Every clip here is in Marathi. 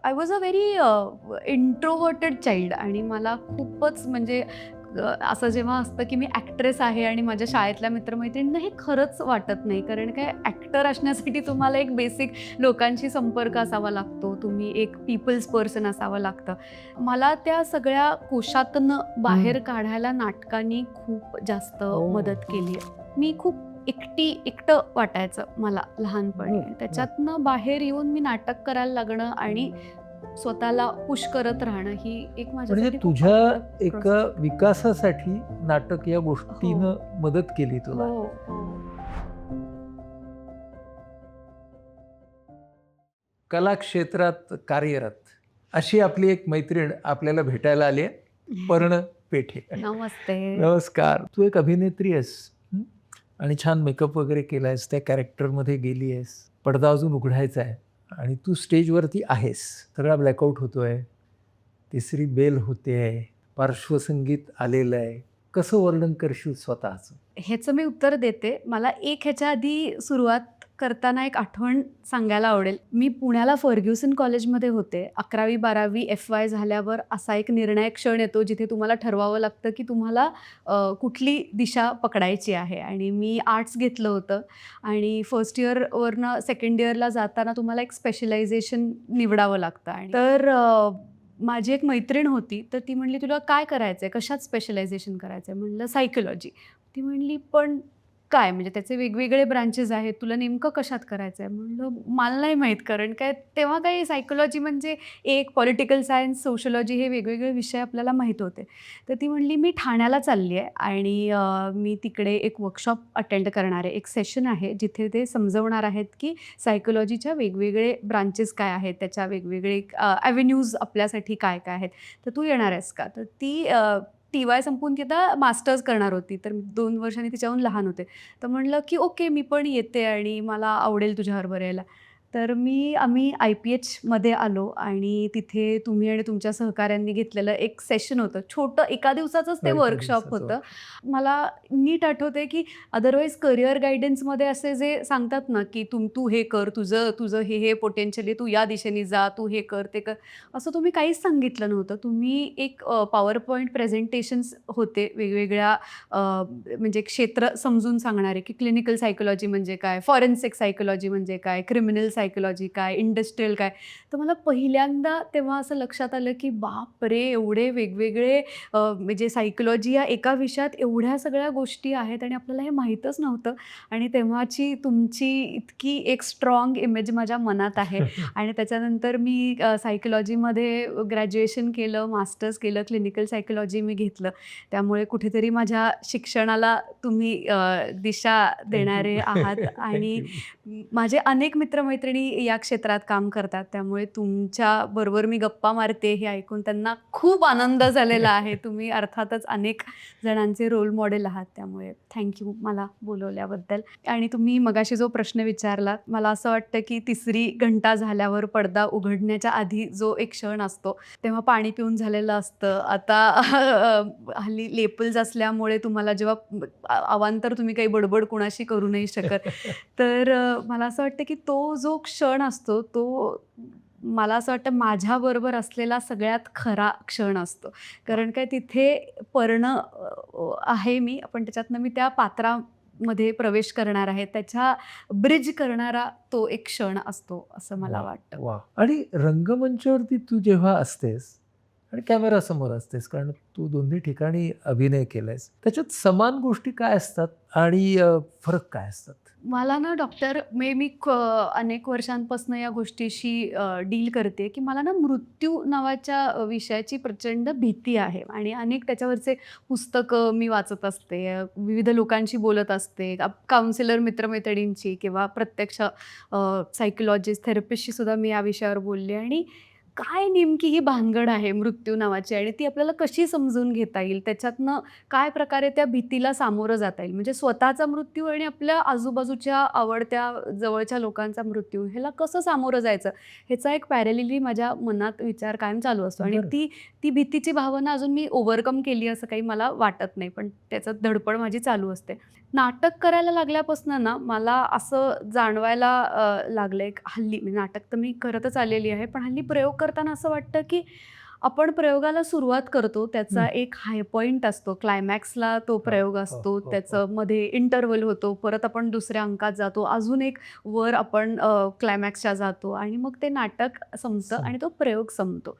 I was a very introverted child आणि मला खूपच म्हणजे असं जेव्हा असतं की मी ॲक्ट्रेस आहे आणि माझ्या शाळेतल्या मित्रमैत्रिणींना हे खरंच वाटत नाही. कारण काय ॲक्टर असण्यासाठी तुम्हाला एक बेसिक लोकांशी संपर्क असावा लागतो. तुम्ही एक पीपल्स पर्सन असावं लागतं. मला त्या सगळ्या कोशातनं बाहेर काढायला नाटकांनी खूप जास्त मदत केली आहे. मी खूप एकटं वाटायचं मला लहानपणी. त्याच्यातनं बाहेर येऊन मी नाटक करायला लागणं आणि स्वतःला पुश करत राहणं ही एक म्हणजे माझ्यासाठी खूप तुझ्या आवडतं एक प्रोसेस. विकासासाठी नाटक या हो. गोष्टीनं मदत केली तुला. हो, हो. कला क्षेत्रात कार्यरत अशी आपली एक मैत्रीण आपल्याला भेटायला आली आहे, पर्ण पेठे. नमस्ते. नमस्कार. तू एक अभिनेत्री आहेस हं? आणि छान मेकअप वगैरे केलायस, त्या कॅरेक्टरमध्ये गेली आहेस. पडदा अजून उघडायचा आहे आणि तू स्टेजवरती आहेस. सगळा ब्लॅकआउट होतोय. तिसरी बेल होतेय. पार्श्वसंगीत आलेलं आहे. कसं वर्णन करशील स्वतःचं? ह्याचं मी उत्तर देते. मला एक ह्याच्या आधी सुरुवात करताना एक आठवण सांगायला आवडेल. मी पुण्याला फर्ग्युसन कॉलेजमध्ये होते. 11वी-12वी एफ-वाय झाल्यावर असा एक निर्णायक क्षण येतो, जिथे तुम्हाला ठरवावं लागतं, की तुम्हाला कुठली दिशा पकडायची आहे आणि मी आर्ट्स घेतलं होतं आणि फर्स्ट इयरवरनं सेकंड इयरला जाताना तुम्हाला एक स्पेशलायझेशन निवडावं लागतं आणि तर माझी एक मैत्रीण होती, तर ती म्हणली, "तुला काय करायचं आहे? कशात स्पेशलायझेशन करायचं आहे?" म्हणलं, "सायकॉलॉजी." ती म्हणली, "पण काय? म्हणजे त्याचे वेगवेगळे ब्रांचेस आहेत. तुला नेमकं कशात करायचं आहे?" म्हणलं, "मला नाही माहीत." कारण काय तेव्हा काही सायकॉलॉजी म्हणजे एक पॉलिटिकल सायन्स, सोशिओलॉजी हे वेगवेगळे विषय आपल्याला माहीत होते. तर ती म्हणली, "मी ठाण्याला चालली आहे आणि मी तिकडे एक वर्कशॉप अटेंड करणार आहे. एक सेशन आहे, जिथे ते समजवणार आहेत, की सायकॉलॉजीच्या वेगवेगळे ब्रांचेस काय आहेत, त्याच्या वेगवेगळे ॲव्हेन्यूज आपल्यासाठी काय-काय आहेत. तर तू येणार आहेस का?" तर ती टी-वाय संपवून ती आता मास्टर्स करणार होती. तर 2 वर्षांनी तिच्याहून लहान होते. तर म्हणलं, की "ओके, मी पण येते आणि मला आवडेल तुझ्याबरोबर यायला." तर आम्ही IPHमध्ये आलो आणि तिथे तुम्ही आणि तुमच्या सहकाऱ्यांनी घेतलेलं एक सेशन होतं. छोटं एका दिवसाचंच ते एका वर्कशॉप दिवसाचं होतं. वर्कशॉप. मला नीट आठवतंय, की अदरवाईज करियर गाईडन्समध्ये असे जे सांगतात ना, की तू हे कर, तुझं तुझं हे पोटेन्शियल आहे, तू या दिशेने जा, तू हे कर, ते कर. असं तुम्ही काहीच सांगितलं नव्हतं. तुम्ही एक पॉवर पॉइंट प्रेझेंटेशन्स होते वेगवेगळ्या म्हणजे क्षेत्र समजून सांगणारे, की क्लिनिकल सायकॉलॉजी म्हणजे काय, फॉरेन्सिक सायकॉलॉजी म्हणजे काय, क्रिमिनल सायकॉलॉजी काय, इंडस्ट्रियल काय. तर मला पहिल्यांदा तेव्हा असं लक्षात आलं, की बापरे! एवढे वेगवेगळे म्हणजे सायकॉलॉजी या एका विषयात एवढ्या सगळ्या गोष्टी आहेत आणि आपल्याला हे माहीतच नव्हतं आणि तेव्हाची तुमची इतकी एक स्ट्राँग इमेज माझ्या मनात आहे. आणि त्याच्यानंतर मी सायकॉलॉजीमध्ये ग्रॅज्युएशन केलं, मास्टर्स केलं, क्लिनिकल सायकॉलॉजी मी घेतलं. त्यामुळे कुठेतरी माझ्या शिक्षणाला तुम्ही दिशा थँक यू. देणारे आहात आणि थँक माझे अनेक मित्र-मैत्रिणी या क्षेत्रात काम करतात. त्यामुळे तुमच्याबरोबर मी गप्पा मारते हे ऐकून त्यांना खूप आनंद झालेला आहे. तुम्ही अर्थातच अनेक जणांचे रोल मॉडेल आहात. त्यामुळे मला बोलवल्याबद्दल. आणि तुम्ही मगाशी जो प्रश्न विचारलात, मला असं वाटतं की तिसरी घंटा झाल्यावर पडदा उघडण्याच्या आधी जो एक क्षण असतो, तेव्हा पाणी पिऊन झालेलं असतं. आता हल्ली लेपल्स असल्यामुळे तुम्हाला जेव्हा अवांतर तुम्ही काही बडबड कुणाशी करू नाही शकत. तर मला असं वाटतं की तो जो क्षण असतो, तो मला असं वाटतं माझ्याबरोबर असलेला सगळ्यात खरा क्षण असतो. कारण काय तिथे पर्ण आहे मी, पण त्याच्यातनं मी त्या पात्रामध्ये प्रवेश करणार आहे. त्याच्या ब्रिज करणारा तो एक क्षण असतो, असं मला वाह! वाटतं. वाह! आणि रंगमंचावरती तू जेव्हा असतेस आणि कॅमेरासमोर असतेस, कारण तू दोन्ही ठिकाणी अभिनय केलायस. त्याच्यात समान गोष्टी काय असतात आणि फरक काय असतात? मला ना मी अनेक वर्षांपासून या गोष्टीशी डील करते, की मला ना मृत्यू नावाच्या विषयाची प्रचंड भीती आहे आणि अनेक त्याच्यावरचे पुस्तकं मी वाचत असते. विविध लोकांशी बोलत असते. काउन्सिलर मित्र-मैत्रिणींची किंवा प्रत्यक्ष सायकॉलॉजिस्ट, थेरपिस्टशी सुद्धा मी या विषयावर बोलले आणि काय नेमकी ही भानगड आहे मृत्यू नावाची आणि ती आपल्याला कशी समजून घेता येईल? त्याच्यातनं काय प्रकारे त्या भीतीला सामोरं जाता येईल? म्हणजे स्वतःचा मृत्यू आणि आपल्या आजूबाजूच्या आवडत्या जवळच्या लोकांचा मृत्यू ह्याला कसं सामोरं जायचं? ह्याचा एक पॅरलली माझ्या मनात विचार कायम चालू असतो आणि बरं. ती भीतीची भावना अजून मी ओव्हरकम केली असं काही मला वाटत नाही. पण त्याचं धडपड माझी चालू असते. नाटक करायला लागल्यापासून ना मला असं जाणवायला लागलं एक हल्ली म्हणजे नाटक तर मी करतच आलेली आहे, पण हल्ली प्रयोग करताना असं वाटतं की आपण प्रयोगाला सुरुवात करतो, त्याचा हं. एक हाय पॉइंट असतो, क्लायमॅक्सला तो हो, प्रयोग हो, असतो, हो, हो. त्याचं मध्ये इंटरव्हल होतो, परत आपण दुसऱ्या अंकात जातो, अजून एक वर आपण क्लायमॅक्सच्या जातो आणि मग ते नाटक संपतं सम आणि तो प्रयोग संपतो.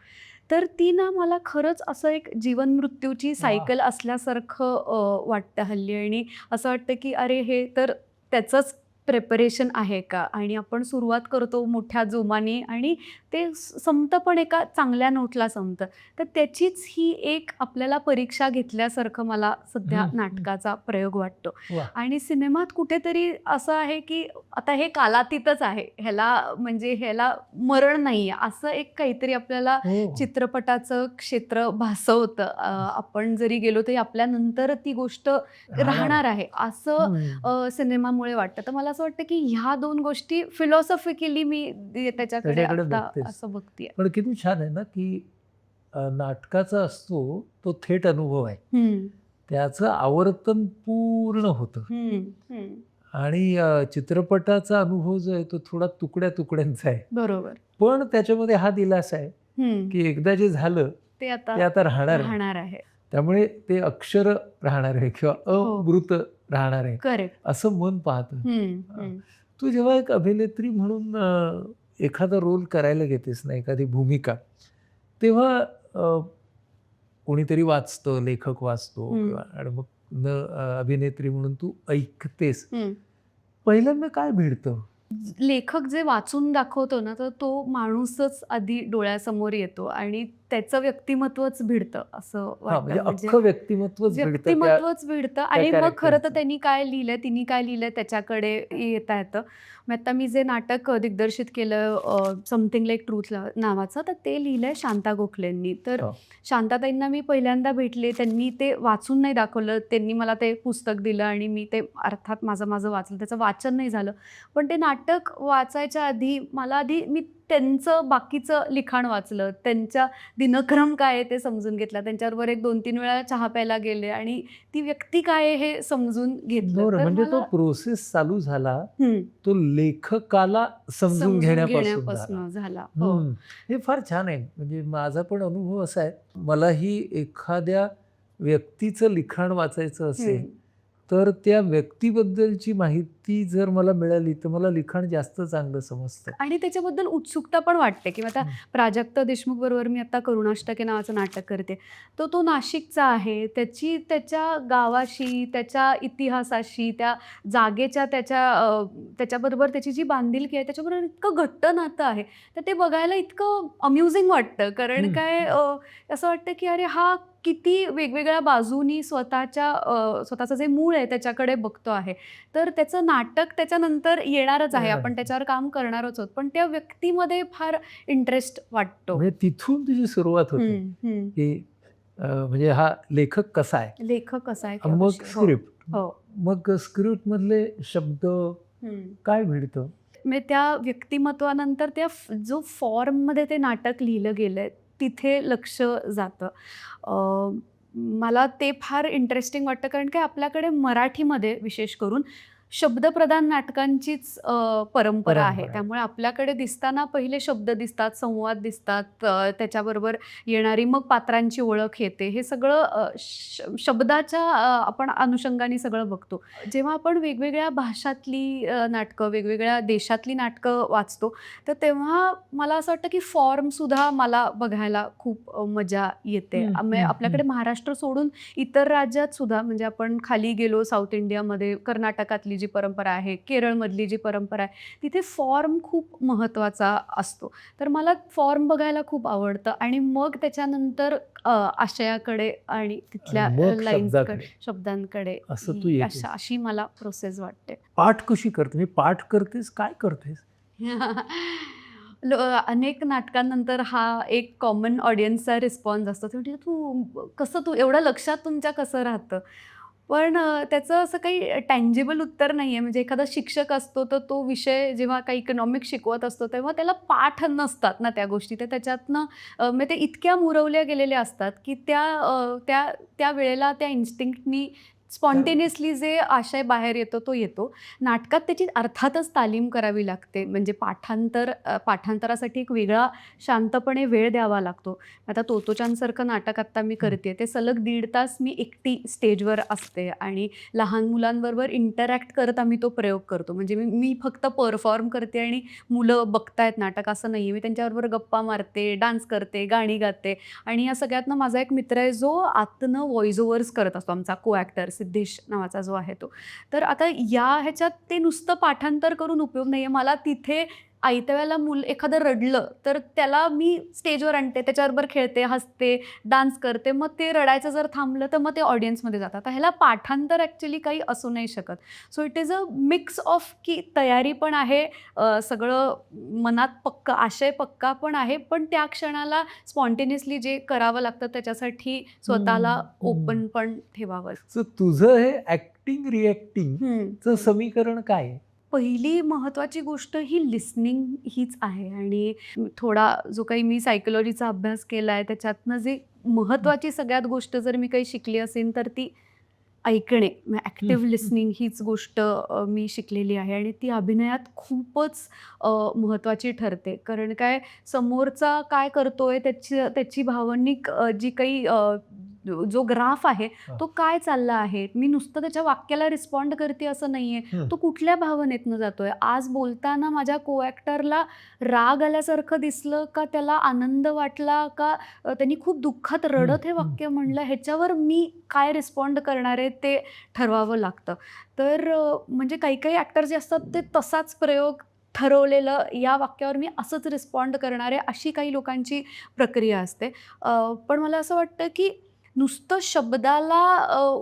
तर ती ना मला खरंच असं एक जीवन मृत्यूची वाह! सायकल असल्यासारखं वाटतं हल्ली आणि असं वाटतं की अरे हे तर त्याचंच प्रिपरेशन आहे का? आणि आपण सुरुवात करतो मोठ्या जोमाने आणि ते संपतं पण एका चांगल्या नोटला संपतं. तर त्याचीच ही एक आपल्याला परीक्षा घेतल्यासारखं मला सध्या हं, हं. नाटकाचा प्रयोग वाटतो. वाह! आणि सिनेमात कुठेतरी असं आहे की आता हे कालातीतच आहे. ह्याला मरण नाहीये, असं एक काहीतरी आपल्याला हो. चित्रपटाचं क्षेत्र भासवतं. आपण जरी गेलो तरी आपल्यानंतर ती गोष्ट राहणार आहे. राहणार आहे, असं हं. सिनेमामुळे वाटतं. तर मला असं वाटतं की ह्या 2 गोष्टी फिलॉसॉफिकली मी त्याच्याकडे त्याच्याकडे आता बघतेस. असं बघतीये. पण किती छान आहे ना, की नाटकाचा असतो तो थेट अनुभव आहे. हं. त्याचं आवर्तन पूर्ण होतं हं, हं. आणि चित्रपटाचा अनुभव जो आहे तो थोडा तुकड्या-तुकड्यांचा आहे. बरोबर. पण त्याच्यामध्ये हा दिलासा आहे, हं. की एकदा जे झालं ते आता ते आता राहणार नाही. राहणार आहे. त्यामुळे ते अक्षर राहणार आहे किंवा हो. अमृत राहणार आहे, करेक्ट. असं मन पाहतं. हं, अ, हं. तू जेव्हा एक अभिनेत्री म्हणून एखादा रोल करायला घेतेस ना, एखादी भूमिका, तेव्हा कोणीतरी वाचतं, लेखक वाचतो हं, किंवा आणि मग अभिनेत्री म्हणून तू ऐकतेस. हं. पहिल्यांदा काय भिडतं? लेखक जे वाचून दाखवतो ना, तर तो माणूसच आधी डोळ्यासमोर येतो आणि त्याचं व्यक्तिमत्वच भिडतं असं हां, म्हणजे वाटतं. म्हणजे अख्खं व्यक्तिमत्वच भिडतं त्या व्यक्तिमत्वच भिडतं त्या आणि मग खरं तर कॅरेक्टरचं. त्यांनी काय लिहिलंय, तिने काय लिहिलंय त्याच्याकडे येता येतं. मग आता मी जे नाटक दिग्दर्शित केलं समथिंग लाइक ट्रूथ नावाचं, तर ते लिहिलंय शांता गोखलेंनी. तर हो. शांताताईंना मी पहिल्यांदा भेटले, त्यांनी ते वाचून नाही दाखवलं. त्यांनी मला ते पुस्तक दिलं आणि मी ते अर्थात माझं वाचलं. त्याचं वाचन नाही झालं. पण ते नाटक वाचायच्या आधी मी त्यांचं बाकीचं लिखाण वाचलं. त्यांच्या दिनक्रम काय आहे ते समजून घेतला. त्यांच्याबरोबर एक 2-3 वेळा चहा प्यायला गेले आणि ती व्यक्ती काय आहे हे समजून घेतलं. बरं, तर म्हणजे तो मला प्रोसेस चालू झाला, हं, तो लेखकाला समजून समजून घेण्यापासून झाला. घेण्यापासून झाला. हो. हं. हे फार छान आहे. म्हणजे माझा पण अनुभव असा आहे, मलाही एखाद्या व्यक्तीचं लिखाण वाचायचं असेल, हं. तर त्या व्यक्तीबद्दलची माहिती जर मला मिळाली, तर मला लिखाण जास्त चांगलं समजतं. आणि त्याच्याबद्दल उत्सुकता पण वाटते किंवा आता हं. प्राजक्त देशमुख बरोबर मी आता करुणाष्टके नावाचं नाटक करते. तर तो नाशिकचा आहे. त्याच्या गावाशी, त्याच्या इतिहासाशी, त्या जागेच्या त्याच्याबरोबर त्याची जी बांधिलकी आहे, त्याच्याबरोबर इतकं घट्ट नातं आहे. तर ते बघायला इतकं अम्युझिंग वाटतं. कारण हं, काय हं. असं वाटतं की अरे हा किती वेगवेगळ्या बाजूनी स्वतःचं जे मूळ आहे त्याच्याकडे बघतो आहे. तर त्याचं नाटक त्याच्यानंतर येणारच आहे. येणार. आपण त्याच्यावर काम करणारच आहोत. पण त्या व्यक्तीमध्ये फार इंटरेस्ट वाटतो. म्हणजे तिथून तुझी सुरुवात होते, हं, हं. की म्हणजे हा लेखक कसा आहे? लेखक कसा आहे किंवा मग कशी हो, स्क्रिप्ट. हो. मग स्क्रिप्टमधले शब्द हं. काय भिडतं? म्हणजे त्या व्यक्तिमत्वानंतर जो फॉर्ममध्ये ते नाटक लिहिलं गेलंय, तिथे लक्ष जातं. अ, मला ते फार इंटरेस्टिंग वाटतं कारण की आपल्याकडे मराठीमध्ये विशेष करून शब्दप्रधान नाटकांचीच परंपरा आहे. परंपरा आहे. त्यामुळे आपल्याकडे दिसताना पहिले शब्द दिसतात, संवाद दिसतात, त्याच्याबरोबर येणारी मग पात्रांची ओळख येते. हे सगळं शब्दाच्या आपण अनुषंगाने सगळं बघतो. जेव्हा आपण वेगवेगळ्या भाषातली नाटकं, वेगवेगळ्या देशातली नाटकं वाचतो, तर तेव्हा मला असं वाटतं की फॉर्मसुद्धा मला बघायला खूप मजा येते. हं, हं, हं. आपल्याकडे महाराष्ट्र सोडून इतर राज्यात सुद्धा म्हणजे आपण खाली गेलो साऊथ इंडियामध्ये, कर्नाटकातली जी परंपरा आहे, केरळमधली जी परंपरा आहे, तिथे फॉर्म खूप महत्त्वाचा असतो. तर मला फॉर्म बघायला खूप आवडतं आणि मग त्याच्यानंतर आशयाकडे आणि आणि तिथल्या मग लाईन्सकडे, शब्दाकडे शब्दांकडे असं तू येतेस. अशी मला प्रोसेस वाटते. पाठ कशी करते? म्हणजे पाठ करतेस, काय करतेस? अनेक नाटकांनंतर हा एक कॉमन ऑडियन्सचा रिस्पॉन्स असतो. ते म्हणतील, तू एवढं लक्षात तुमच्या कसं राहतं?" पण त्याचं असं काही टँजिबल उत्तर नाही आहे. म्हणजे एखादा शिक्षक असतो, तर तो विषय जेव्हा काही इकॉनॉमिक्स शिकवत असतो, तेव्हा त्याला पाठ नसतात ना त्या गोष्टी. तर त्याच्यातनं म्हणजे ते इतक्या मुरवल्या गेलेल्या असतात, की त्या त्या त्या वेळेला त्या इन्स्टिंक्टनी स्पॉन्टेनियसली जे आशय बाहेर येतो तो येतो. नाटकात त्याची अर्थातच तालीम करावी लागते. म्हणजे पाठांतरासाठी एक वेगळा शांतपणे वेळ द्यावा लागतो. आता तोत्ताेचानसारखं नाटक आत्ता मी करते, ते सलग 1.5 तास मी एकटी स्टेजवर असते आणि लहान मुलांबरोबर इंटरॅक्ट करत आम्ही तो प्रयोग करतो. म्हणजे मी फक्त परफॉर्म करते आणि मुलं बघतायत नाटक असं नाही आहे. मी त्यांच्याबरोबर गप्पा मारते, डान्स करते, गाणी गाते आणि या सगळ्यातनं माझा एक मित्र आहे जो आतनं व्हॉईस ओव्हर्स करत असतो, आमचा को ॲक्टर सिद्धेश नावाचा जो आहे तो. तर आता या ह्याच्यात ते नुसतं पाठांतर करून उपयोग नाही आहे. मला तिथे आयत्या वेळेला एखादं रडलं तर त्याला मी स्टेजवर आणते, त्याच्याबरोबर खेळते, हसते, डान्स करते. मग ते रडायचं जर थांबलं तर मग ते ऑडियन्समध्ये जातात. तर ह्याला पाठांतर ॲक्च्युली काही असू नाही शकत. So it is a mix of की तयारी पण आहे, सगळं मनात पक्का आशय पक्का पण आहे, पण त्या क्षणाला स्पॉन्टेनियसली जे करावं लागतं त्याच्यासाठी स्वतःला ओपन पण ठेवावं. सो तुझं हे ॲक्टिंग हं. रिॲक्टिंगचं समीकरण काय आहे? पहिली महत्त्वाची गोष्ट ही लिसनिंग हीच आहे आणि थोडा जो काही मी सायकोलॉजीचा अभ्यास केला आहे त्याच्यातनं जे महत्त्वाची सगळ्यात गोष्ट जर मी काही शिकली असेल तर ती ऐकणे. ॲक्टिव्ह लिसनिंग हीच गोष्ट मी शिकलेली आहे आणि ती अभिनयात खूपच महत्त्वाची ठरते. कारण काय समोरचा काय करतोय त्याची भावनिक जी काही जो ग्राफ आहे तो काय चालला आहे. मी नुसतं त्याच्या वाक्याला रिस्पॉन्ड करते असं नाही आहे. तो कुठल्या भावनेतनं जातोय. आज बोलताना माझ्या को ॲक्टरला राग आल्यासारखं दिसलं का त्याला आनंद वाटला का त्यांनी खूप दुःखात रडत हे वाक्य म्हणलं ह्याच्यावर मी काय रिस्पॉन्ड करणार आहे ते ठरवावं लागतं. तर म्हणजे काही ॲक्टर जे असतात ते तसाच प्रयोग ठरवलेलं या वाक्यावर मी असंच रिस्पॉन्ड करणार आहे अशी काही लोकांची प्रक्रिया असते. पण मला असं वाटतं की नुसतं शब्दाला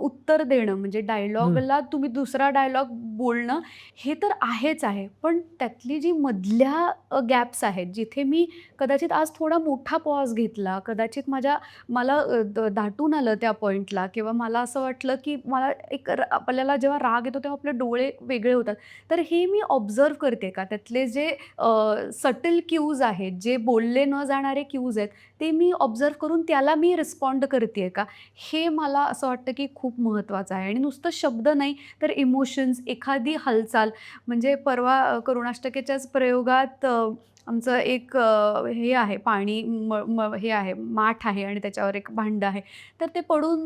उत्तर देणं म्हणजे डायलॉगला तुम्ही दुसरा डायलॉग बोलणं हे तर आहेच आहे. पण त्यातली जी मधल्या गॅप्स आहेत जिथे मी कदाचित आज थोडा मोठा पॉज घेतला, कदाचित मला दाटून आलं त्या पॉइंटला किंवा मला असं वाटलं की मला आपल्याला जेव्हा राग येतो तेव्हा आपले डोळे वेगळे होतात. तर हे मी ऑब्झर्व्ह करते का त्यातले जे सटल क्यूज आहेत, जे बोलले न जाणारे क्यूज आहेत ते मी ऑब्झर्व्ह करून त्याला मी रिस्पॉन्ड करते का? हे मला असं वाटतं की खूप महत्त्वाचं आहे आणि नुसतं शब्द नाही तर इमोशन्स, एखादी हालचाल म्हणजे परवा करुणाष्टकेच्याच प्रयोगात आमचं एक हे आहे पाणी हे आहे माठ आहे आणि त्याच्यावर एक भांडं आहे. तर ते पडून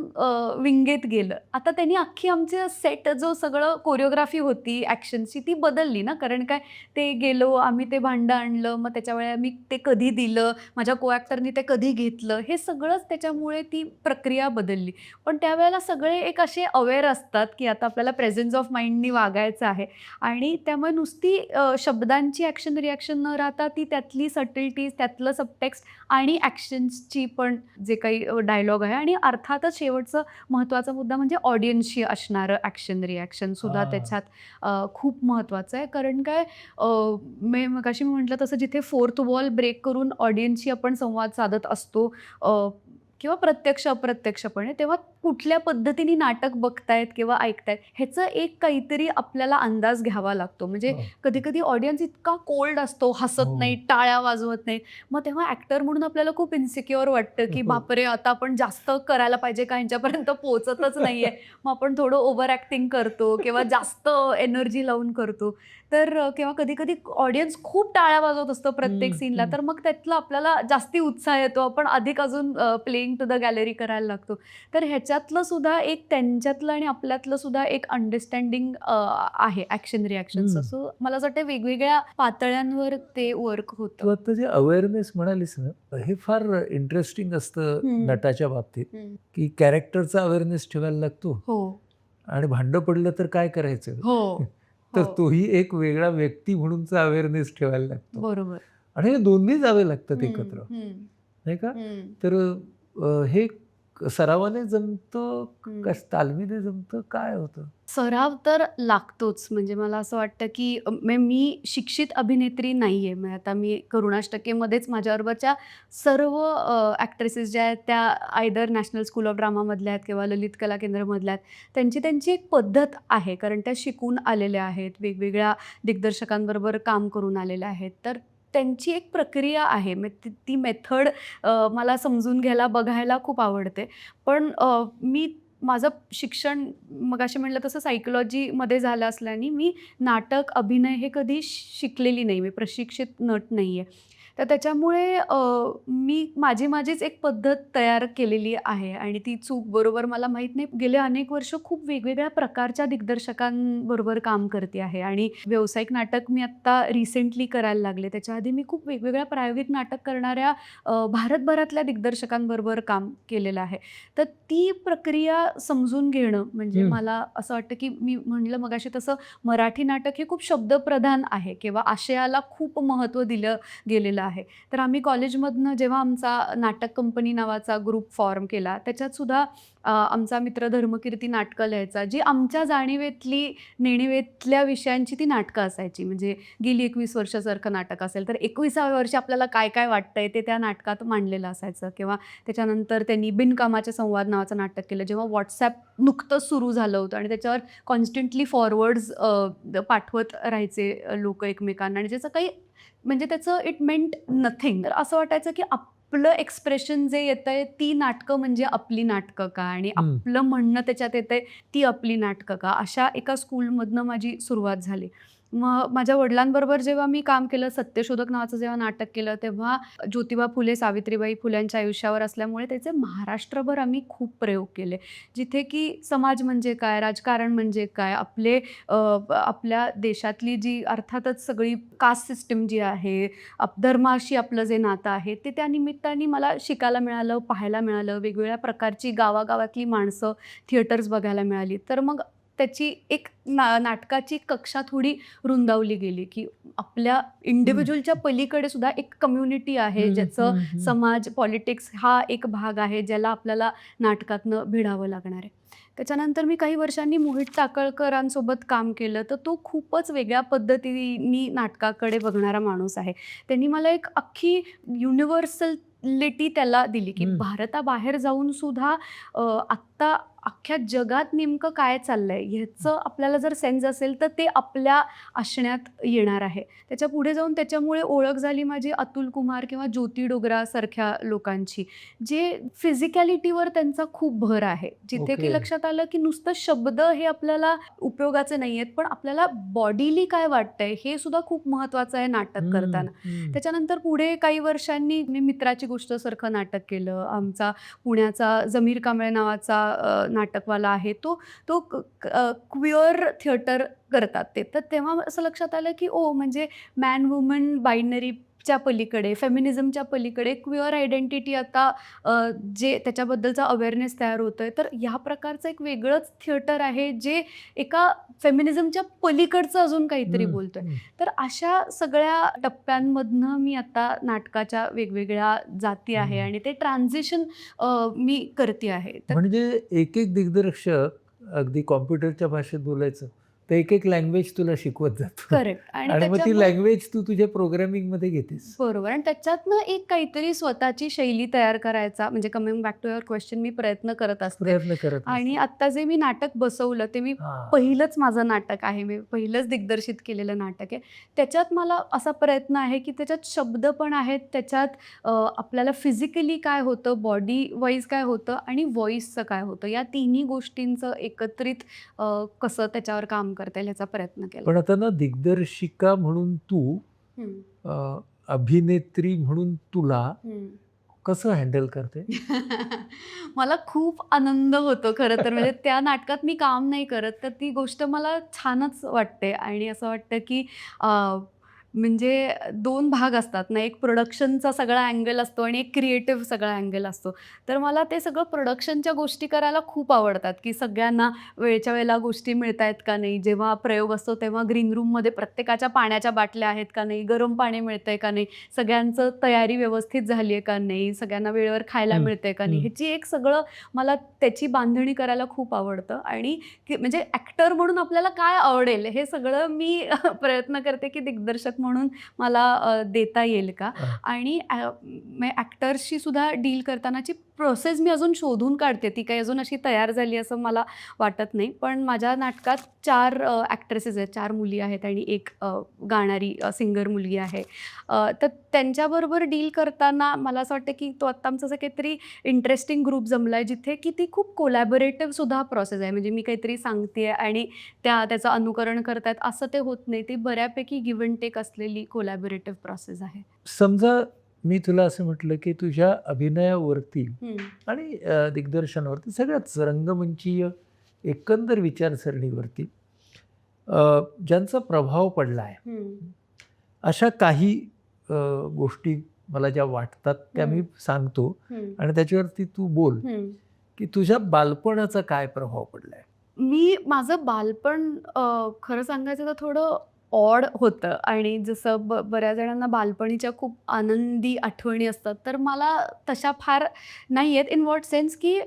विंगेत गेलं. आता त्यांनी अख्खी आमचे सेट जो सगळं कोरिओग्राफी होती ॲक्शनची ती बदलली ना, कारण काय ते गेलो, आम्ही ते भांडं आणलं, मग त्याच्या वेळेला मी ते कधी दिलं, माझ्या को ॲक्टरनी ते कधी घेतलं, हे सगळंच त्याच्यामुळे ती प्रक्रिया बदलली. पण त्यावेळेला सगळे एक असे अवेअर असतात की आता आपल्याला प्रेझेन्स ऑफ माइंडनी वागायचं आहे आणि त्यामुळे नुसती शब्दांची ॲक्शन रिॲक्शन न राहता ती त्यातली सटलिटीज, त्यातलं सबटेक्स्ट आणि ॲक्शन्सची पण जे काही डायलॉग आहे आणि अर्थातच शेवटचं महत्त्वाचा मुद्दा म्हणजे ऑडियन्सशी असणारं ॲक्शन रिॲक्शनसुद्धा त्याच्यात खूप महत्त्वाचं आहे. कारण काय मगाशी मी म्हटलं तसं जिथे फोर्थ वॉल ब्रेक करून ऑडियन्सशी आपण संवाद साधत असतो किंवा प्रत्यक्ष अप्रत्यक्षपणे, तेव्हा कुठल्या पद्धतीने नाटक बघतायत किंवा ऐकतायत ह्याचं एक काहीतरी आपल्याला अंदाज घ्यावा लागतो. म्हणजे कधी ऑडियन्स इतका कोल्ड असतो, हसत नाही, टाळ्या वाजवत नाही. मग तेव्हा ॲक्टर म्हणून आपल्याला खूप इन्सिक्युअर वाटतं की बापरे आता आपण जास्त करायला पाहिजे का ह्यांच्यापर्यंत पोहोचतच नाही आहे. मग आपण थोडं ओव्हर ॲक्टिंग करतो किंवा जास्त एनर्जी लावून करतो. तर किंवा कधी ऑडियन्स खूप टाळ्या वाजवत असतो प्रत्येक सीनला, तर मग त्यातला आपल्याला जास्ती उत्साह येतो. आपण अधिक अजून प्लेइंग टू द गॅलरी करायला लागतो. तर ह्याच्यातलं सुद्धा एक त्यांच्यातलं आणि आपल्यातलं सुद्धा एक अंडरस्टँडिंग आहे ॲक्शन रिॲक्शनचं. सो मला असं वाटतं वेगवेगळ्या पातळ्यांवर ते वर्क होतं. तू आता जे अवेअरनेस म्हणालीस ना, हे फार इंटरेस्टिंग असतं नटाच्या बाबतीत, की कॅरेक्टरचा अवेअरनेस ठेवायला लागतो आणि भांडं पडलं तर काय करायचं. तर तोही एक वेगळा व्यक्ती म्हणूनचा अवेअरनेस ठेवायला लागतो. बरोबर. आणि हे दोन्ही जावे लागतात एकत्र, नाही का? तर हे सरावाने जमतं का तालमीने जमतं, काय होतं? सराव तर लागतोच. म्हणजे मला असं वाटतं की मी शिक्षित अभिनेत्री नाही आहे. म्हणजे आता मी करुणाष्टकेमध्येच माझ्याबरोबरच्या सर्व ॲक्ट्रेसेस ज्या आहेत त्या आयदर नॅशनल स्कूल ऑफ ड्रामामधल्या आहेत किंवा ललित कला केंद्रमधल्या आहेत. त्यांची एक पद्धत आहे, कारण त्या शिकून आलेल्या आहेत, वेगवेगळ्या दिग्दर्शकांबरोबर काम करून आलेल्या आहेत. तर त्यांची एक प्रक्रिया आहे. ती मेथड मला समजून घ्यायला, बघायला खूप आवडते. पण मी माझं शिक्षण मगाशी म्हटलं तसं सायकोलॉजीमध्ये झालं असल्याने मी नाटक, अभिनय हे कधी शिकलेली नाही, मी प्रशिक्षित नट नाही आहे. तर त्याच्यामुळे मी माझीच एक पद्धत तयार केलेली आहे आणि ती चूक बरोबर मला माहीत नाही. गेले अनेक वर्ष खूप वेगवेगळ्या प्रकारच्या दिग्दर्शकांबरोबर काम करते आहे आणि व्यावसायिक नाटक मी आत्ता रिसेंटली करायला लागले. त्याच्या आधी मी खूप वेगवेगळ्या प्रायोगिक नाटक करणाऱ्या भारतभरातल्या दिग्दर्शकांबरोबर काम केलेलं आहे. तर ती प्रक्रिया समजून घेणं म्हणजे हं. मला असं वाटतं, की मी म्हटलं मगाशी तसं मराठी नाटक हे खूप शब्दप्रधान आहे किंवा आशयाला खूप महत्त्व दिलं गेलेलं आहे. तर आम्ही कॉलेजमधनं जेव्हा आमचा नाटक कंपनी नावाचा ग्रुप फॉर्म केला, त्याच्यात सुद्धा आमचा मित्र धर्मकीर्ती नाटकं लिहायचा, जी आमच्या जाणीवेतली, नेणिवेतल्या विषयांची ती नाटकं असायची. म्हणजे गेली 21 वर्षासारखं नाटक असेल, तर 21व्या वर्षी आपल्याला काय वाटतंय ते त्या नाटकात मांडलेलं असायचं. किंवा त्याच्यानंतर त्यांनी बिनकामाचे संवाद नावाचं नाटक केलं, जेव्हा WhatsApp नुकतंच सुरू झालं होतं आणि त्याच्यावर कॉन्स्टंटली फॉरवर्ड्स पाठवत राहायचे लोकं एकमेकांना आणि ज्याचं काही म्हणजे त्याचं इट मेंट नथिंग. तर असं वाटायचं की आपलं एक्सप्रेशन जे येतंय ती नाटकं म्हणजे आपली नाटकं का? आणि हं. आपलं म्हणणं त्याच्यात येतंय ती आपली नाटकं का? अशा एका स्कूलमधनं माझी सुरुवात झाली. मग माझ्या वडिलांबरोबर जेव्हा मी काम केलं, सत्यशोधक नावाचं जेव्हा नाटक केलं, तेव्हा ज्योतिबा फुले, सावित्रीबाई फुल्यांच्या आयुष्यावर असल्यामुळे त्याचे महाराष्ट्रभर आम्ही खूप प्रयोग केले. जिथे की समाज म्हणजे काय, राजकारण म्हणजे काय, आपल्या देशातली जी अर्थातच सगळी कास्ट सिस्टम जी आहे, धर्माशी आपलं जे नातं आहे, ते त्या निमित्ताने मला शिकायला मिळालं, पाहायला मिळालं. वेगवेगळ्या प्रकारची गावागावातली माणसं, थिएटर्स बघायला मिळाली. तर मग त्याची एक नाटकाची कक्षा थोडी रुंदावली गेली, की आपल्या हं. इंडिव्हिज्युअलच्या पलीकडे सुद्धा एक कम्युनिटी आहे, हं, ज्याचं हं, हं. समाज, पॉलिटिक्स हा एक भाग आहे, ज्याला आपल्याला नाटकातनं भिडावं लागणार आहे. त्याच्यानंतर मी काही वर्षांनी मोहित टाकळकरांसोबत काम केलं, तर तो खूपच वेगळ्या पद्धतीने नाटकाकडे बघणारा माणूस आहे. त्यांनी मला एक अख्खी युनिव्हर्सलिटी त्याला दिली, की हं. भारताबाहेर जाऊन सुद्धा आत्ता अख्ख्या जगात नेमकं काय चाललंय ह्याचं आपल्याला जर सेन्स असेल, तर ते आपल्या असण्यात येणार आहे. त्याच्या पुढे जाऊन त्याच्यामुळे ओळख झाली माझी अतुल कुमार किंवा ज्योती डोगरासारख्या लोकांची, जे फिजिकॅलिटीवर त्यांचा खूप भर आहे. जिथे की ओके. लक्षात आलं, की नुसतं शब्द हे आपल्याला उपयोगाचे नाही आहेत, पण आपल्याला बॉडीली काय वाटतंय हे सुद्धा खूप महत्त्वाचं आहे नाटक हं, करताना. हं. त्याच्यानंतर पुढे काही वर्षांनी मी मित्राची गोष्टसारखं नाटक केलं. आमचा पुण्याचा जमीर कांबळे नावाचा नाटकवाला आहे. तो तो क्विअर थिएटर करतात ते. तर तेव्हा असं लक्षात आलं, की म्हणजे मॅन वुमन बायनरीच्या पलीकडे, फेमिनिझमच्या पलीकडे क्विअर आयडेंटिटी आता जे त्याच्याबद्दलचा अवेअरनेस तयार होतोय. तर ह्या प्रकारचं एक वेगळंच थिएटर आहे, जे एका फेमिनिझमच्या पलीकडचं अजून काहीतरी हं, बोलतोय. हं. तर अशा सगळ्या टप्प्यांमधनं मी आता नाटकाच्या वेगवेगळ्या जाती आहे हं. आणि ते ट्रान्झिशन मी करते आहे. तर म्हणजे एक दिग्दर्शक अगदी कॉम्प्युटरच्या भाषेत बोलायचं, तर एक लँग्वेज तुला शिकवत जातो करेक्ट आणि आणि मग ती त्याच्यामुळे लँग्वेज तू तुझ्या प्रोग्रामिंगमध्ये घेतेस. बरोबर आणि त्याच्यातनं एक काहीतरी स्वतःची शैली तयार करायचा म्हणजे coming back to your question मी प्रयत्न करत असते. प्रयत्न करत आणि असते. आत्ता जे मी नाटक बसवलं ते मी हां. पहिलंच माझं नाटक आहे. मी पहिलंच दिग्दर्शित केलेलं नाटक आहे. त्याच्यात मला असा प्रयत्न आहे, की त्याच्यात शब्द पण आहेत, त्याच्यात आपल्याला फिजिकली काय होतं, बॉडी वाईज काय होतं आणि व्हॉईसचं काय होतं, या तिन्ही गोष्टींचं एकत्रित कसं त्याच्यावर काम करता येईल ह्याचा प्रयत्न केला. पण आता ना दिग्दर्शिका म्हणून तू हं, अ, अभिनेत्री म्हणून तुला हं. कसं हँडल करते? मला खूप आनंद होतो खरं तर. म्हणजे त्या नाटकात मी काम नाही करत, तर ती गोष्ट मला छानच वाटते आणि असं वाटतं की म्हणजे 2 भाग असतात ना, एक प्रोडक्शनचा सगळा अँगल असतो आणि एक क्रिएटिव्ह सगळा अँगल असतो. तर मला ते सगळं प्रोडक्शनच्या गोष्टी करायला खूप आवडतात, की सगळ्यांना वेळच्या वेळेला गोष्टी मिळतायत का नाही? जेव्हा प्रयोग असतो तेव्हा ग्रीन रूममध्ये प्रत्येकाच्या पाण्याच्या बाटल्या आहेत का नाही? गरम पाणी मिळतंय का नाही? सगळ्यांचं तयारी व्यवस्थित झाली आहे का नाही? सगळ्यांना वेळेवर खायला हं, मिळतंय का नाही? हं. ह्याची एक सगळं मला त्याची बांधणी करायला खूप आवडतं आणि म्हणजे ॲक्टर म्हणून आपल्याला काय आवडेल हे सगळं मी प्रयत्न करते, की दिग्दर्शक म्हणून मला देता येईल का? हां. आणि ॲक्टर्सशी सुद्धा डील करतानाची प्रोसेस मी अजून शोधून काढते. ती काही अजून अशी तयार झाली असं मला वाटत नाही. पण माझ्या नाटकात 4 ॲक्ट्रेसेस आहेत, 4 मुली आहेत आणि एक गाणारी सिंगर मुलगी आहे. तर त्यांच्याबरोबर डील करताना मला असं वाटतं, की तो आत्ता आमचा असं काहीतरी इंटरेस्टिंग ग्रुप जमला आहे, जिथे की ती खूप कोलॅबोरेटिव्ह सुद्धा प्रोसेस आहे. म्हणजे मी काहीतरी सांगते आणि त्याचं अनुकरण करतायत असं ते होत नाही. ती बऱ्यापैकी गिव्ह अँड टेक असलेली कोलॅबोरेटिव्ह प्रोसेस आहे. समजा मी तुला असं म्हटलं, की तुझ्या अभिनयावरती हं, आणि दिग्दर्शनावरती सगळ्याच रंगमंचीय एकंदर विचारसरणीवरती अ, ज्यांचा प्रभाव पडला आहे, हं, अशा काही अ, गोष्टी मला ज्या वाटतात त्या मी हं, सांगतो हं, आणि त्याच्यावरती तू बोल, हं. की तुझ्या बालपणाचा काय प्रभाव पडलाय? माझं बालपण खरं सांगायचं तर थोडं ऑड होतं आणि जसं बऱ्याच जणांना बालपणीच्या खूप आनंदी आठवणी असतात, तर मला तशा फार नाही आहेत. इन व्हॉट सेन्स की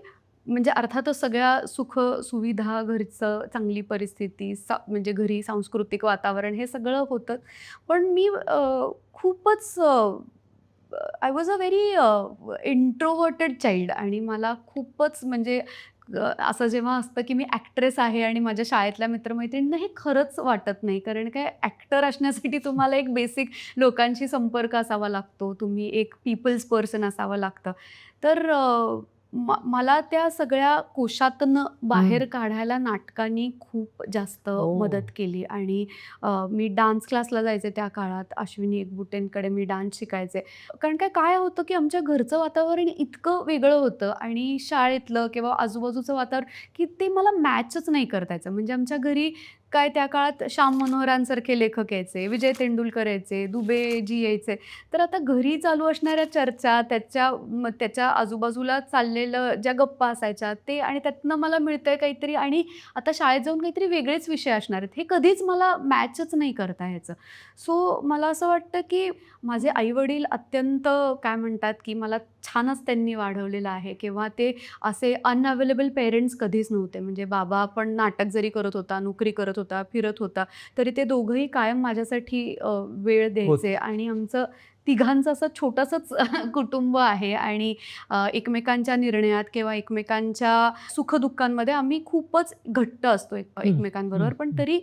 म्हणजे अर्थातच सगळ्या सुख-सुविधा, घरचं चांगली परिस्थिती, म्हणजे घरी सांस्कृतिक वातावरण हे सगळं होतं. पण मी खूपच I was a very introverted child आणि मला खूपच म्हणजे असं जेव्हा असतं की मी ॲक्ट्रेस आहे आणि माझ्या शाळेतल्या मित्रमैत्रिणींना हे खरंच वाटत नाही. कारण काय ॲक्टर असण्यासाठी तुम्हाला एक बेसिक लोकांशी संपर्क असावा लागतो. तुम्ही एक पीपल्स पर्सन असावं लागतं. तर मला त्या सगळ्या कोशातनं हं. बाहेर काढायला नाटकांनी खूप जास्त ओह! मदत केली आणि मी डान्स क्लासला जायचे त्या काळात. अश्विनी एकबुटेंकडे मी डान्स शिकायचे. कारण काय होतं, की आमच्या घरचं वातावरण इतकं वेगळं होतं आणि शाळेतलं किंवा आजूबाजूचं वातावरण, की ते मला मॅचच नाही करता यायचं. म्हणजे आमच्या घरी काय त्या काळात श्याम मनोहरांसारखे लेखक यायचे, विजय तेंडुलकर यायचे, दुबेजी यायचे. तर आता घरी चालू असणाऱ्या चर्चा, त्याच्या आजूबाजूला चाललेलं ज्या गप्पा असायच्या ते आणि त्यातनं मला मिळतंय काहीतरी आणि आता शाळेत जाऊन काहीतरी वेगळेच विषय असणार आहेत. हे कधीच मला मॅचच नाही करता यायचं. सो मला असं वाटतं, की माझे आई-वडील अत्यंत काय म्हणतात, की मला छानच त्यांनी वाढवलेलं आहे किंवा ते असे अनअवेलेबल पेरेंट्स कधीच नव्हते. म्हणजे बाबा पण नाटक जरी करत होता, नोकरी करत होता, फिरत होता, तरी ते दोघंही कायम माझ्यासाठी वेळ होत. द्यायचे आणि आमचं तिघांचं असं छोटंसंच कुटुंब आहे आणि एकमेकांच्या निर्णयात किंवा एकमेकांच्या सुख-दुःखांमध्ये आम्ही खूपच घट्ट असतो हं, हं, एकमेकांबरोबर. पण हं. तरी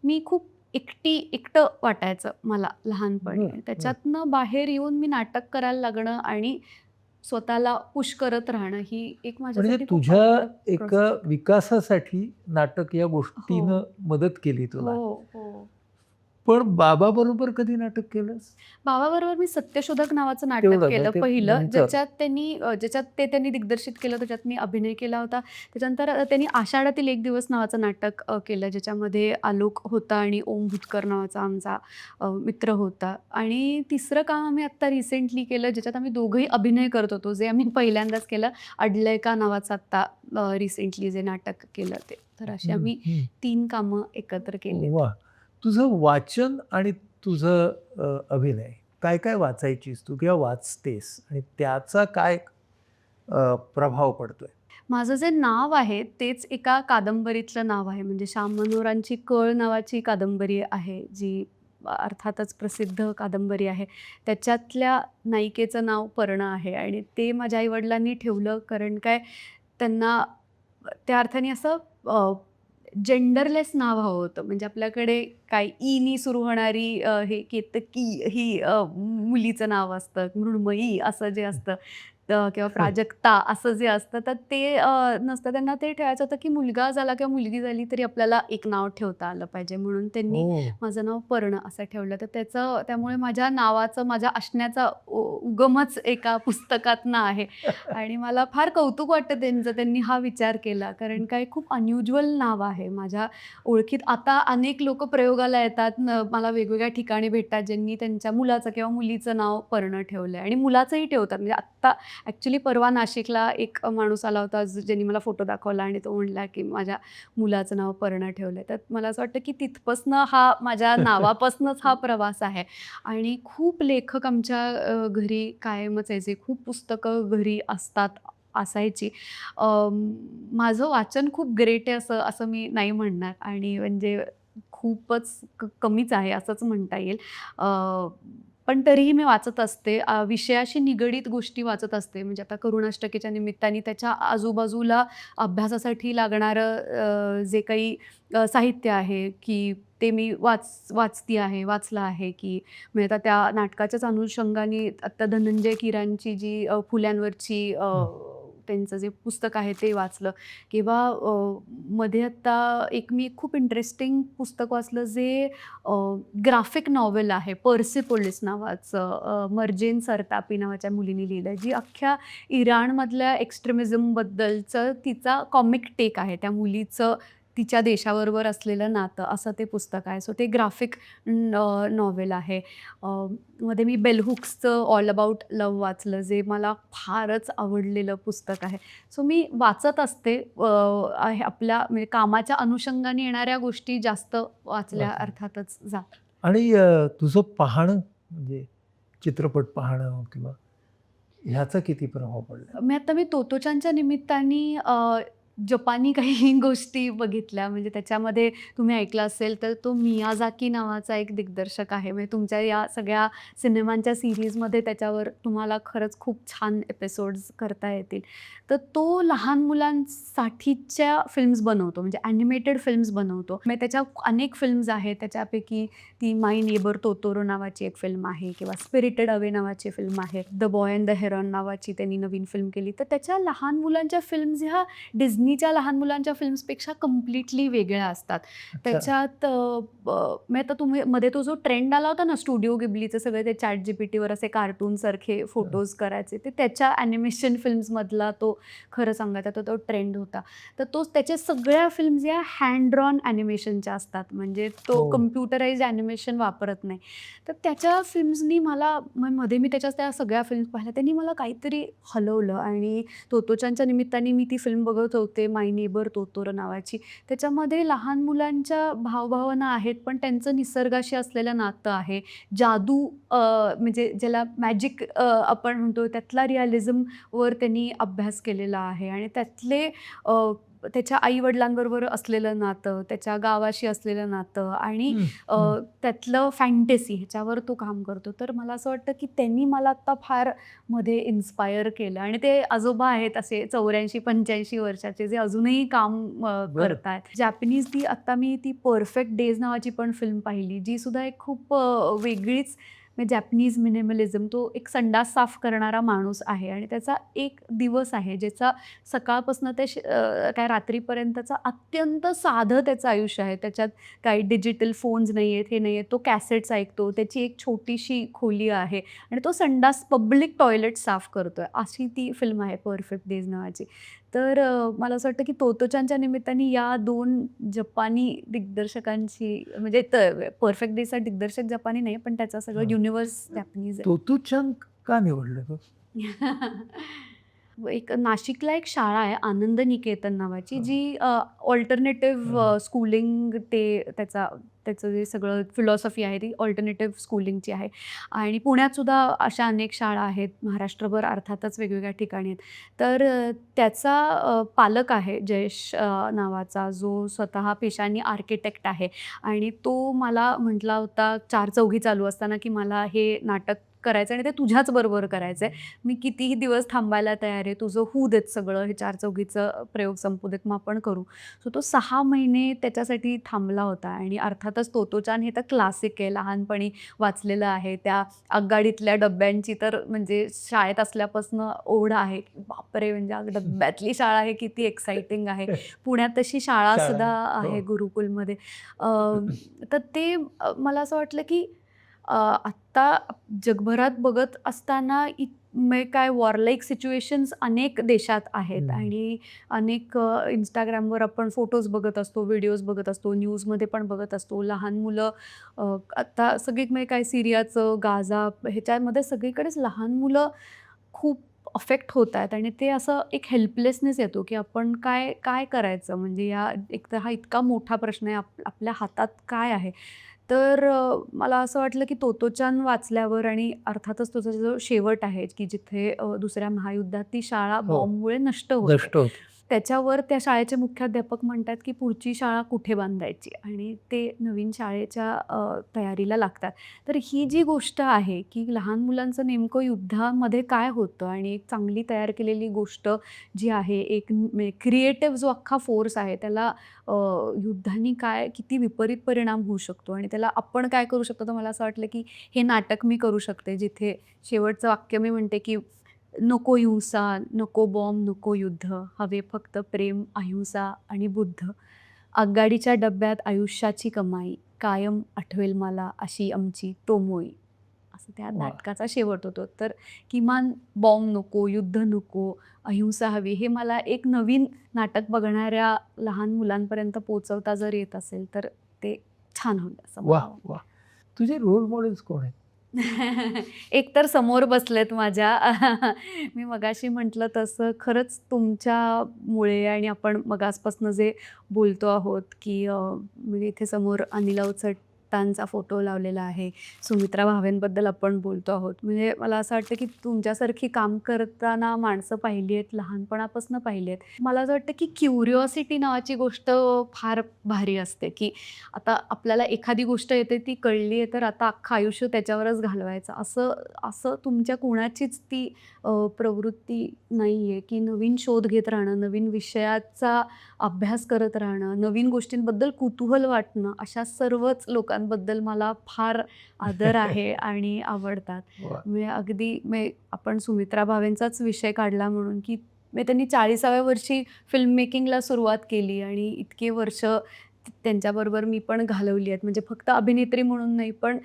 मी खूप एकटं वाटायचं मला लहानपणी. बरं, आणि बरं. त्याच्यातनं बाहेर येऊन मी नाटक करायला लागणं आणि स्वतःला पुश करत राहणं ही एक म्हणजे माझ्यासाठी खूप तुझ्या अवघड एका प्रोसेस होती. विकासासाठी नाटक या हो, गोष्टीनं मदत केली तुला. हो, हो. पण बाबाबरोबर कधी नाटक केलंस? भावाबरोबर मी सत्यशोधक नावाचं नाटक तेवढं केलं म्हणजे ते पहिलं, नंतर. ज्याच्यात त्यांनी दिग्दर्शित केलं, त्याच्यात मी अभिनय केला होता. त्याच्यानंतर त्यांनी आषाढातील एक दिवस नावाचं नाटक केलं, ज्याच्यामध्ये आलोक होता आणि ओम भूतकर नावाचा आमचा मित्र होता. आणि तिसरं काम आम्ही आत्ता रिसेंटली केलं, ज्याच्यात आम्ही दोघंही अभिनय करत होतो, जे आम्ही पहिल्यांदाच केलं. अडलंय का नावाचं आत्ता रिसेंटली जे नाटक केलं ते. तर अशी हं, आम्ही हं. 3 कामं एकत्र केलीत. वाह! तुझं वाचन आणि तुझं अभिनय काय-काय वाचायचीस तू किंवा वाचतेस आणि त्याचा काय प्रभाव पडतोय? माझं जे नाव आहे तेच एका कादंबरीतलं नाव आहे. म्हणजे श्याम मनोहरांची कळ नावाची कादंबरी आहे, जी अर्थातच प्रसिद्ध कादंबरी आहे. त्याच्यातल्या नायिकेचं नाव पर्ण आहे आणि ते माझ्या आई ठेवलं कारण काय त्यांना त्या अर्थाने असं जेंडरलेस नाव हवं होतं. म्हणजे आपल्याकडे काय ईनी सुरू होणारी हे केतकी ही मुलीचं नाव असतं. मृण्मयी असं जे असतं किंवा प्राजक्ता असं जे असतं, तर ते नसतं. त्यांना ते ठेवायचं होतं, की मुलगा झाला किंवा मुलगी झाली तरी आपल्याला एक नाव ठेवता आलं पाहिजे. म्हणून त्यांनी ओह! माझं नाव पर्ण असं ठेवलं. तर त्यामुळे माझ्या नावाचं, माझ्या असण्याचा उगमच एका पुस्तकातनं आहे. आणि मला फार कौतुक वाटतं त्यांचं, त्यांनी हा विचार केला. कारण काय खूप अनयुज्युअल नाव आहे. माझ्या ओळखीत आता अनेक लोकं प्रयोगाला येतात. मला वेगवेगळ्या ठिकाणी भेटतात, ज्यांनी त्यांच्या मुलाचं किंवा मुलीचं नाव पर्ण ठेवलंय आणि मुलाचंही ठेवतात. म्हणजे आत्ता ॲक्चुअली परवा नाशिकला एक माणूस आला होता, ज्यांनी मला फोटो दाखवला आणि तो म्हणला, की माझ्या मुलाचं नाव पर्ण ठेवलंय. तर मला असं वाटतं, की तिथपासनं हा माझ्या नावापासनंच हा प्रवास आहे. आणि खूप लेखक आमच्या घरी कायमच यायचे. खूप पुस्तकं घरी असायची. माझं वाचन खूप ग्रेट आहे असं असं मी नाही म्हणणार आणि म्हणजे खूपच कमीच आहे असंच म्हणता येईल. पण तरीही मी वाचत असते. विषयाशी निगडीत गोष्टी वाचत असते. म्हणजे आता करुणाष्टकेच्या निमित्ताने त्याच्या आजूबाजूला अभ्यासासाठी लागणारं जे काही साहित्य आहे, की ते मी वाचलं आहे, की म्हणजे आता त्या नाटकाच्याच अनुषंगाने आता धनंजय कीरांची जी फुल्यांवरची हं. त्यांचं जे पुस्तक आहे ते वाचलं किंवा मध्ये आत्ता एक मी खूप इंटरेस्टिंग पुस्तक वाचलं जे ग्राफिक नॉव्हेल आहे, पर्सेपोलिस नावाचं, मर्जेन सरतापी नावाच्या मुलीने लिहिलं जी अख्ख्या इराणमधल्या एक्स्ट्रीमिझमबद्दलचं तिचा कॉमिक टेक आहे. त्या मुलीचं तिच्या देशाबरोबर असलेलं नातं असं ते पुस्तक आहे. सो ते ग्राफिक नॉव्हेल आहे. अ, मध्ये मी बेल हुक्सचं ऑल अबाउट लव्ह वाचलं, जे मला फारच आवडलेलं पुस्तक आहे. सो मी वाचत असते. आहे आपल्या म्हणजे कामाच्या अनुषंगाने येणाऱ्या गोष्टी जास्त वाचल्या वाचलं. अर्थातच जातात. आणि तुझं पाहणं म्हणजे चित्रपट पाहणं किंवा ह्याचा किती प्रभाव पडला? मी तोत्ताेचानच्या निमित्ताने जपानी काही गोष्टी बघितल्या. म्हणजे त्याच्यामध्ये तुम्ही ऐकलं असेल तर तो मियाझाकी नावाचा एक दिग्दर्शक आहे. म्हणजे तुमच्या या सगळ्या सिनेमांच्या सीरीजमध्ये त्याच्यावर तुम्हाला खरंच खूप छान एपिसोड्स करता येतील. तर तो लहान मुलांसाठीच्या फिल्म्स बनवतो. म्हणजे ॲनिमेटेड फिल्म्स बनवतो. म्हणजे त्याच्या अनेक फिल्म्स आहेत. त्याच्यापैकी ती माय नेबर टोटोरो नावाची एक फिल्म आहे किंवा स्पिरिटेड अवे नावाची फिल्म आहे. The boy and the heron नावाची त्यांनी नवीन फिल्म केली. तर त्याच्या लहान मुलांच्या फिल्म्स ह्या डिझनीच्या लहान मुलांच्या फिल्म्सपेक्षा कम्प्लिटली वेगळ्या असतात. अच्छा. त्याच्यात मग आता तुम्ही मध्ये तो जो ट्रेंड आला होता ना स्टुडिओ गिबलीचे सगळे ते ChatGPTवर असे कार्टूनसारखे फोटोज करायचे, ते त्याच्या ॲनिमेशन फिल्म्समधला तो खरं सांगायचा तर तो ट्रेंड होता. तर त्याच्या सगळ्या फिल्म्स या हँड ड्रॉन ॲनिमेशनच्या असतात. म्हणजे तो हो. कम्प्युटराइज्ड ॲनिमेशन वापरत नाही. तर त्याच्या फिल्म्सनी मला मध्ये मी त्याच्या त्या सगळ्या फिल्म्स पाहिल्या. त्यांनी मला काहीतरी हलवलं आणि तोत्ताेचानच्या निमित्ताने मी ती फिल्म बघत होते, माय नेबर टोटोरो नावाची. त्याच्यामध्ये लहान मुलांच्या भावभावना आहेत, पण त्यांचं निसर्गाशी असलेलं नातं आहे. जादू म्हणजे ज्याला मॅजिक आपण म्हणतो त्यातला रिअलिझमवर त्यांनी अभ्यास केलेला आहे आणि त्यातले त्याच्या आई-वडिलांबरोबर असलेलं नातं, त्याच्या गावाशी असलेलं नातं आणि हं, हं. त्यातलं फॅन्टसी ह्याच्यावर तो काम करतो. तर मला असं वाटतं, की त्यांनी मला आत्ता फार मध्ये इन्स्पायर केलं आणि ते आजोबा आहेत असे 84-85 वर्षाचे जे अजूनही काम बरं. करतायत. जॅपनीज मी ती परफेक्ट डेज नावाची पण फिल्म पाहिली, जी सुद्धा एक खूप वेगळीच म्हणजे जॅपनीज मिनिमलिझम तो एक संडास साफ करणारा माणूस आहे आणि त्याचा एक दिवस आहे ज्याचा सकाळपासून ते काय रात्रीपर्यंतचं अत्यंत साधं त्याचं आयुष्य आहे. त्याच्यात काही डिजिटल फोन्स नाही आहेत, हे नाही आहेत. तो कॅसेट्स ऐकतो. त्याची एक छोटीशी खोली आहे आणि तो संडास पब्लिक टॉयलेट साफ करतोय. अशी ती फिल्म आहे परफेक्ट डेज नावाची. तर मला असं वाटतं की तोत्ताेचानच्या निमित्ताने या 2 जपानी दिग्दर्शकांची म्हणजे परफेक्ट डेचा दिग्दर्शक जपानी नाही, पण त्याचा सगळं हां. युनिव्हर्स जॅपनीज आहे. तोत्ताेचान का निवडलं गं? एक नाशिकला एक शाळा आहे आनंद निकेतन नावाची हां, जी अल्टरनेटिव्ह स्कूलिंग त्याचं जे सगळं फिलॉसॉफी आहे ती अल्टरनेटिव्ह स्कूलिंगची आहे आणि पुण्यात सुद्धा अशा अनेक शाळा आहेत महाराष्ट्रभर अर्थातच वेगवेगळ्या ठिकाणी आहेत. तर त्याचा पालक आहे जयेश नावाचा जो स्वतः पेशाने आर्किटेक्ट आहे आणि तो मला म्हटला होता 4 चौघी चालू असताना की मला हे नाटक करायचं आणि ते तुझ्याच बरोबर करायचं आहे. मी कितीही दिवस थांबायला तयार आहे. तुझं होऊ देत सगळं, हे 4 चौघीचं प्रयोग संपू देत, मग आपण करू. सो तो 6 महिने त्याच्यासाठी थांबला होता आणि अर्थातच तोत्ताेचान हे तर क्लासिक आहे. लहानपणी वाचलेलं आहे. त्या आगगाडीतल्या डब्यांची तर म्हणजे शाळेत असल्यापासून ओढ आहे. बापरे! म्हणजे डब्यातली शाळा आहे किती एक्साइटिंग आहे. पुण्यात तशी शाळा. शाळासुद्धा हो. आहे गुरुकुलमध्ये. तर ते मला असं वाटलं की आत्ता जगभरात बघत असताना म्हणजे काय वॉरलाईक सिच्युएशन्स अनेक देशात आहेत हं. आणि अनेक Instagramवर आपण फोटोज बघत असतो, व्हिडिओज बघत असतो, न्यूजमध्ये पण बघत असतो. लहान मुलं आता सगळीकडे काय सिरियाचं, गाझा ह्याच्यामध्ये सगळीकडेच लहान मुलं खूप अफेक्ट होत आहेत आणि ते असं एक हेल्पलेसनेस येतो, की आपण काय काय करायचं? म्हणजे एक तर हा इतका मोठा प्रश्न आहे, आपल्या हातात काय आहे? तर मला असं वाटलं की तोत्ताेचान वाचल्यावर आणि अर्थातच त्याचा जो शेवट आहे की जिथे दुसऱ्या महायुद्धात ती शाळा हो. बॉम्बमुळे नष्ट होते. नष्ट होत. त्याच्यावर त्या शाळेचे मुख्याध्यापक म्हणतात की पुढची शाळा कुठे बांधायची आणि ते नवीन शाळेच्या तयारीला लागतात. तर ही जी गोष्ट आहे की लहान मुलांचं नेमकं युद्धामध्ये काय होतं आणि एक चांगली तयार केलेली गोष्ट जी आहे, एक क्रिएटिव्ह जो अख्खा फोर्स आहे त्याला युद्धाने काय किती विपरीत परिणाम होऊ शकतो आणि त्याला आपण काय करू शकतो. तर मला असं वाटलं की हे नाटक मी करू शकते, जिथे शेवटचं वाक्य मी म्हणते की नको हिंसा, नको बॉम्ब, नको युद्ध, हवे फक्त प्रेम, अहिंसा आणि बुद्ध. आगगाडीच्या डब्यात आयुष्याची कमाई, कायम आठवेल मला अशी आमची तोमोई. असं त्या वा. नाटकाचा शेवट होतो. तर किमान बॉम्ब नको, युद्ध नको, अहिंसा हवी, हे मला एक नवीन नाटक बघणाऱ्या लहान मुलांपर्यंत पोहोचवता जर येत असेल तर ते छान होईल असं मला वा वाटतं. वा. तुझे रोल मॉडेल्स कोण आहेत? एक तर समोर बसलेत माझ्या. मी मगाशी म्हटलं तसं खरंच तुमच्यामुळे आणि आपण मगासपासून जे बोलतो आहोत की म्हणजे इथे समोर अनिल अवचटांचा फोटो लावलेला आहे. सुमित्रा भावेंबद्दल आपण बोलतो आहोत. म्हणजे मला असं वाटतं की तुमच्यासारखी काम करताना माणसं पाहिली आहेत, लहानपणापासून पाहिली आहेत. मला असं वाटतं की क्युरिओसिटी नावाची गोष्ट फार भारी असते, की आता आपल्याला एखादी गोष्ट येते ती कळली आहे तर आता अख्खं आयुष्य त्याच्यावरच घालवायचं असं असं तुमच्या कुणाचीच ती प्रवृत्ती नाही आहे, की नवीन शोध घेत राहणं, नवीन विषयाचा अभ्यास करत राहणं, नवीन गोष्टींबद्दल कुतूहल वाटणं, अशा सर्वच लोकांबद्दल मला फार आदर आहे आणि आवडतात. वा. म्हणजे अगदी आपण सुमित्रा भावेंचाच विषय काढला म्हणून, की त्यांनी 40व्या वर्षी फिल्म मेकिंगला सुरुवात केली आणि इतके वर्ष त्यांच्याबरोबर मी पण घालवली आहेत. म्हणजे फक्त अभिनेत्री म्हणून नाही, पण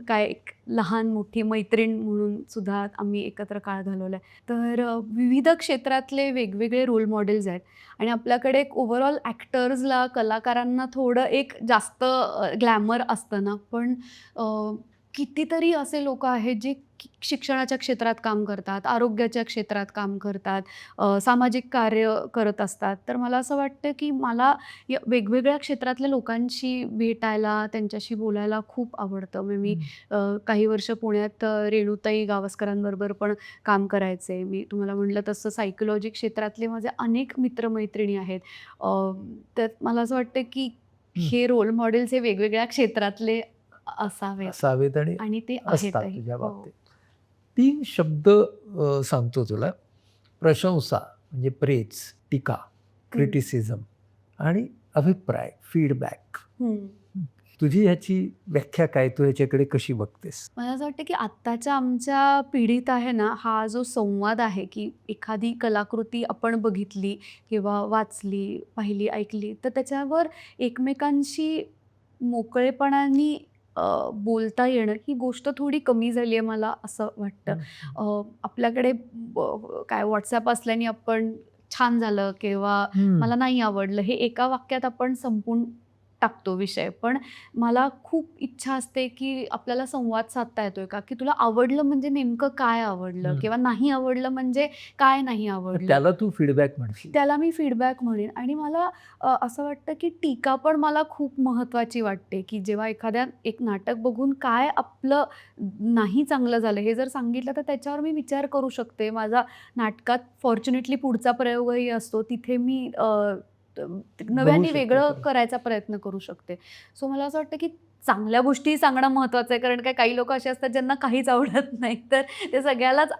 काय एक लहान-मोठी मैत्रीण म्हणून सुद्धा आम्ही एकत्र काळ घालवला आहे. तर विविध क्षेत्रातले वेगवेगळे रोल मॉडेल्स आहेत आणि आपल्याकडे एक ओव्हरऑल ॲक्टर्सला, कलाकारांना थोडं एक जास्त ग्लॅमर असतं ना, पण कितीतरी असे लोकं आहेत जे शिक्षणाच्या क्षेत्रात काम करतात, आरोग्याच्या क्षेत्रात काम करतात, सामाजिक कार्य करत असतात. तर मला असं वाटतं की मला या वेगवेगळ्या क्षेत्रातल्या लोकांशी भेटायला, त्यांच्याशी बोलायला खूप आवडतं. म्हणजे मी काही वर्ष पुण्यात रेणुताई गावस्करांबरोबर पण काम करायचे. मी तुम्हाला म्हटलं तसं सायकॉलॉजी क्षेत्रातले माझे अनेक मित्र-मैत्रिणी आहेत. तर मला असं वाटतं की हे रोल मॉडेल्स हे वेगवेगळ्या क्षेत्रातले असावेत असावेत आणि आणि ते असतात आहेतही. तुझ्या हो. बाबतीत. 3 शब्द सांगतो तुला. प्रशंसा म्हणजे प्रेज, टीका, क्रिटिसिझम आणि अभिप्राय, फीडबॅक. हं. तुझी ह्याची व्याख्या काय? तू ह्याच्याकडे कशी बघतेस? मला असं वाटतं की आत्ताच्या आमच्या पिढीत आहे ना, हा जो संवाद आहे की एखादी कलाकृती आपण बघितली किंवा वाचली, पाहिली, ऐकली, तर त्याच्यावर एकमेकांशी मोकळेपणाने बोलता येणं, ही गोष्ट थोडी कमी झाली आहे मला असं वाटतं. आपल्याकडे काय WhatsApp असल्याने आपण छान झालं किंवा मला नाही आवडलं, हे एका वाक्यात आपण संपवून टाकतो विषय. पण मला खूप इच्छा असते, की आपल्याला संवाद साधता येतोय का? की तुला आवडलं म्हणजे नेमकं काय आवडलं? किंवा नाही आवडलं म्हणजे काय नाही आवडलं? त्याला तू फीडबॅक म्हणशील. त्याला मी फीडबॅक म्हणेन आणि मला असं वाटतं, की टीका पण मला खूप महत्त्वाची वाटते, की जेव्हा एक नाटक बघून काय आपलं नाही चांगलं झालं हे जर सांगितलं, तर त्याच्यावर मी विचार करू शकते. माझा नाटकात फॉर्च्युनेटली पुढचा प्रयोगही असतो. तिथे मी नव्याने शकतो वेगळं परत. करायचा प्रयत्न करू शकते. सो मला असं वाटतं, की चांगल्या गोष्टी सांगणं महत्त्वाचं आहे. कारण काही लोकं असे असतात ज्यांना काहीच आवडत नाही. तर ते सगळ्यालाच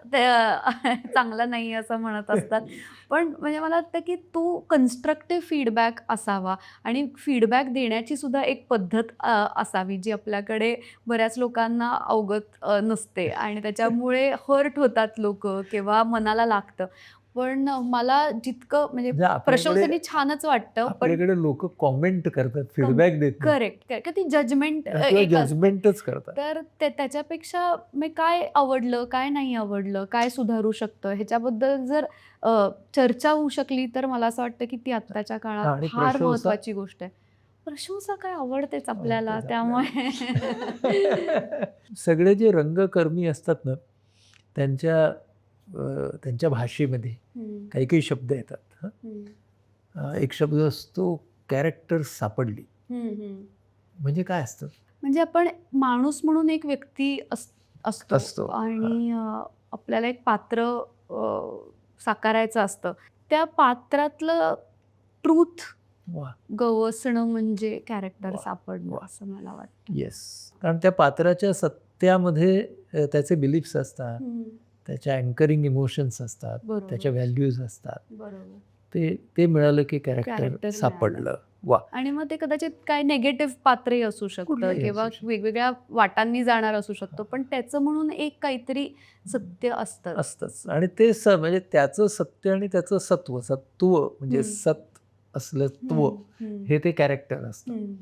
चांगलं नाही असं म्हणत असतात. पण म्हणजे मला वाटतं, की तो कन्स्ट्रक्टिव्ह फीडबॅक असावा आणि फीडबॅक देण्याची सुद्धा एक पद्धत असावी, जी आपल्याकडे बऱ्याच लोकांना अवगत नसते आणि त्याच्यामुळे हर्ट होतात लोकं किंवा मनाला लागतं. पण मला जितकं म्हणजे म्हणजे आपल्याकडे प्रशंसनी छानच वाटतं, पण आपल्याकडे लोकं कॉमेंट करतात, फीडबॅक देत नाहीत. करेक्ट. का ती जजमेंट किंवा एक असतं. जजमेंटच करतात. तर त्याच्यापेक्षा मी काय आवडलं, काय नाही आवडलं, काय सुधारू शकतं ह्याच्याबद्दल जर चर्चा होऊ शकली, तर मला असं वाटतं, की ती आत्ताच्या काळात आणि फार प्रशंसा महत्त्वाची गोष्ट आहे. प्रशंसा काय आवडतेच आपल्याला आवडतेच त्यामुळे सगळे जे रंगकर्मी असतात ना, त्यांच्या त्यांच्या भाषेमध्ये हं, काही काही शब्द येतात. हं. हं, एक शब्द असतो कॅरेक्टर सापडली. हं, हं. म्हणजे काय असतं? म्हणजे आपण माणूस म्हणून एक व्यक्ती असतो. असतो आणि आपल्याला एक पात्र साकारायचं असतं. त्या पात्रातलं ट्रूथ वा गवसणं म्हणजे कॅरेक्टर वा सापडणं वा असं मला वाटतं. येस. कारण त्या पात्राच्या सत्यामध्ये त्याचे बिलीफ्स असतात, हं. त्याच्या अँकरिंग इमोशन्स असतात, त्याच्या बरोबर, व्हॅल्यूज असतात. बरोबर. ते ते मिळालं की कॅरेक्टर कॅरेक्टर मिळालं. सापडलं. वा आणि मग ते कदाचित काय निगेटिव्ह पात्रही असू शकतं कुठलंही किंवा असू शकतं. वेगवेगळ्या वाटांनी जाणार असू शकतं, पण त्याचं म्हणून एक काहीतरी सत्य असतं. असतंच. आणि ते म्हणजे त्याचं सत्य आणि त्याचं सत्व म्हणजे हं. सत असलं त्व हं, हं, हे ते कॅरेक्टर असतं. हं.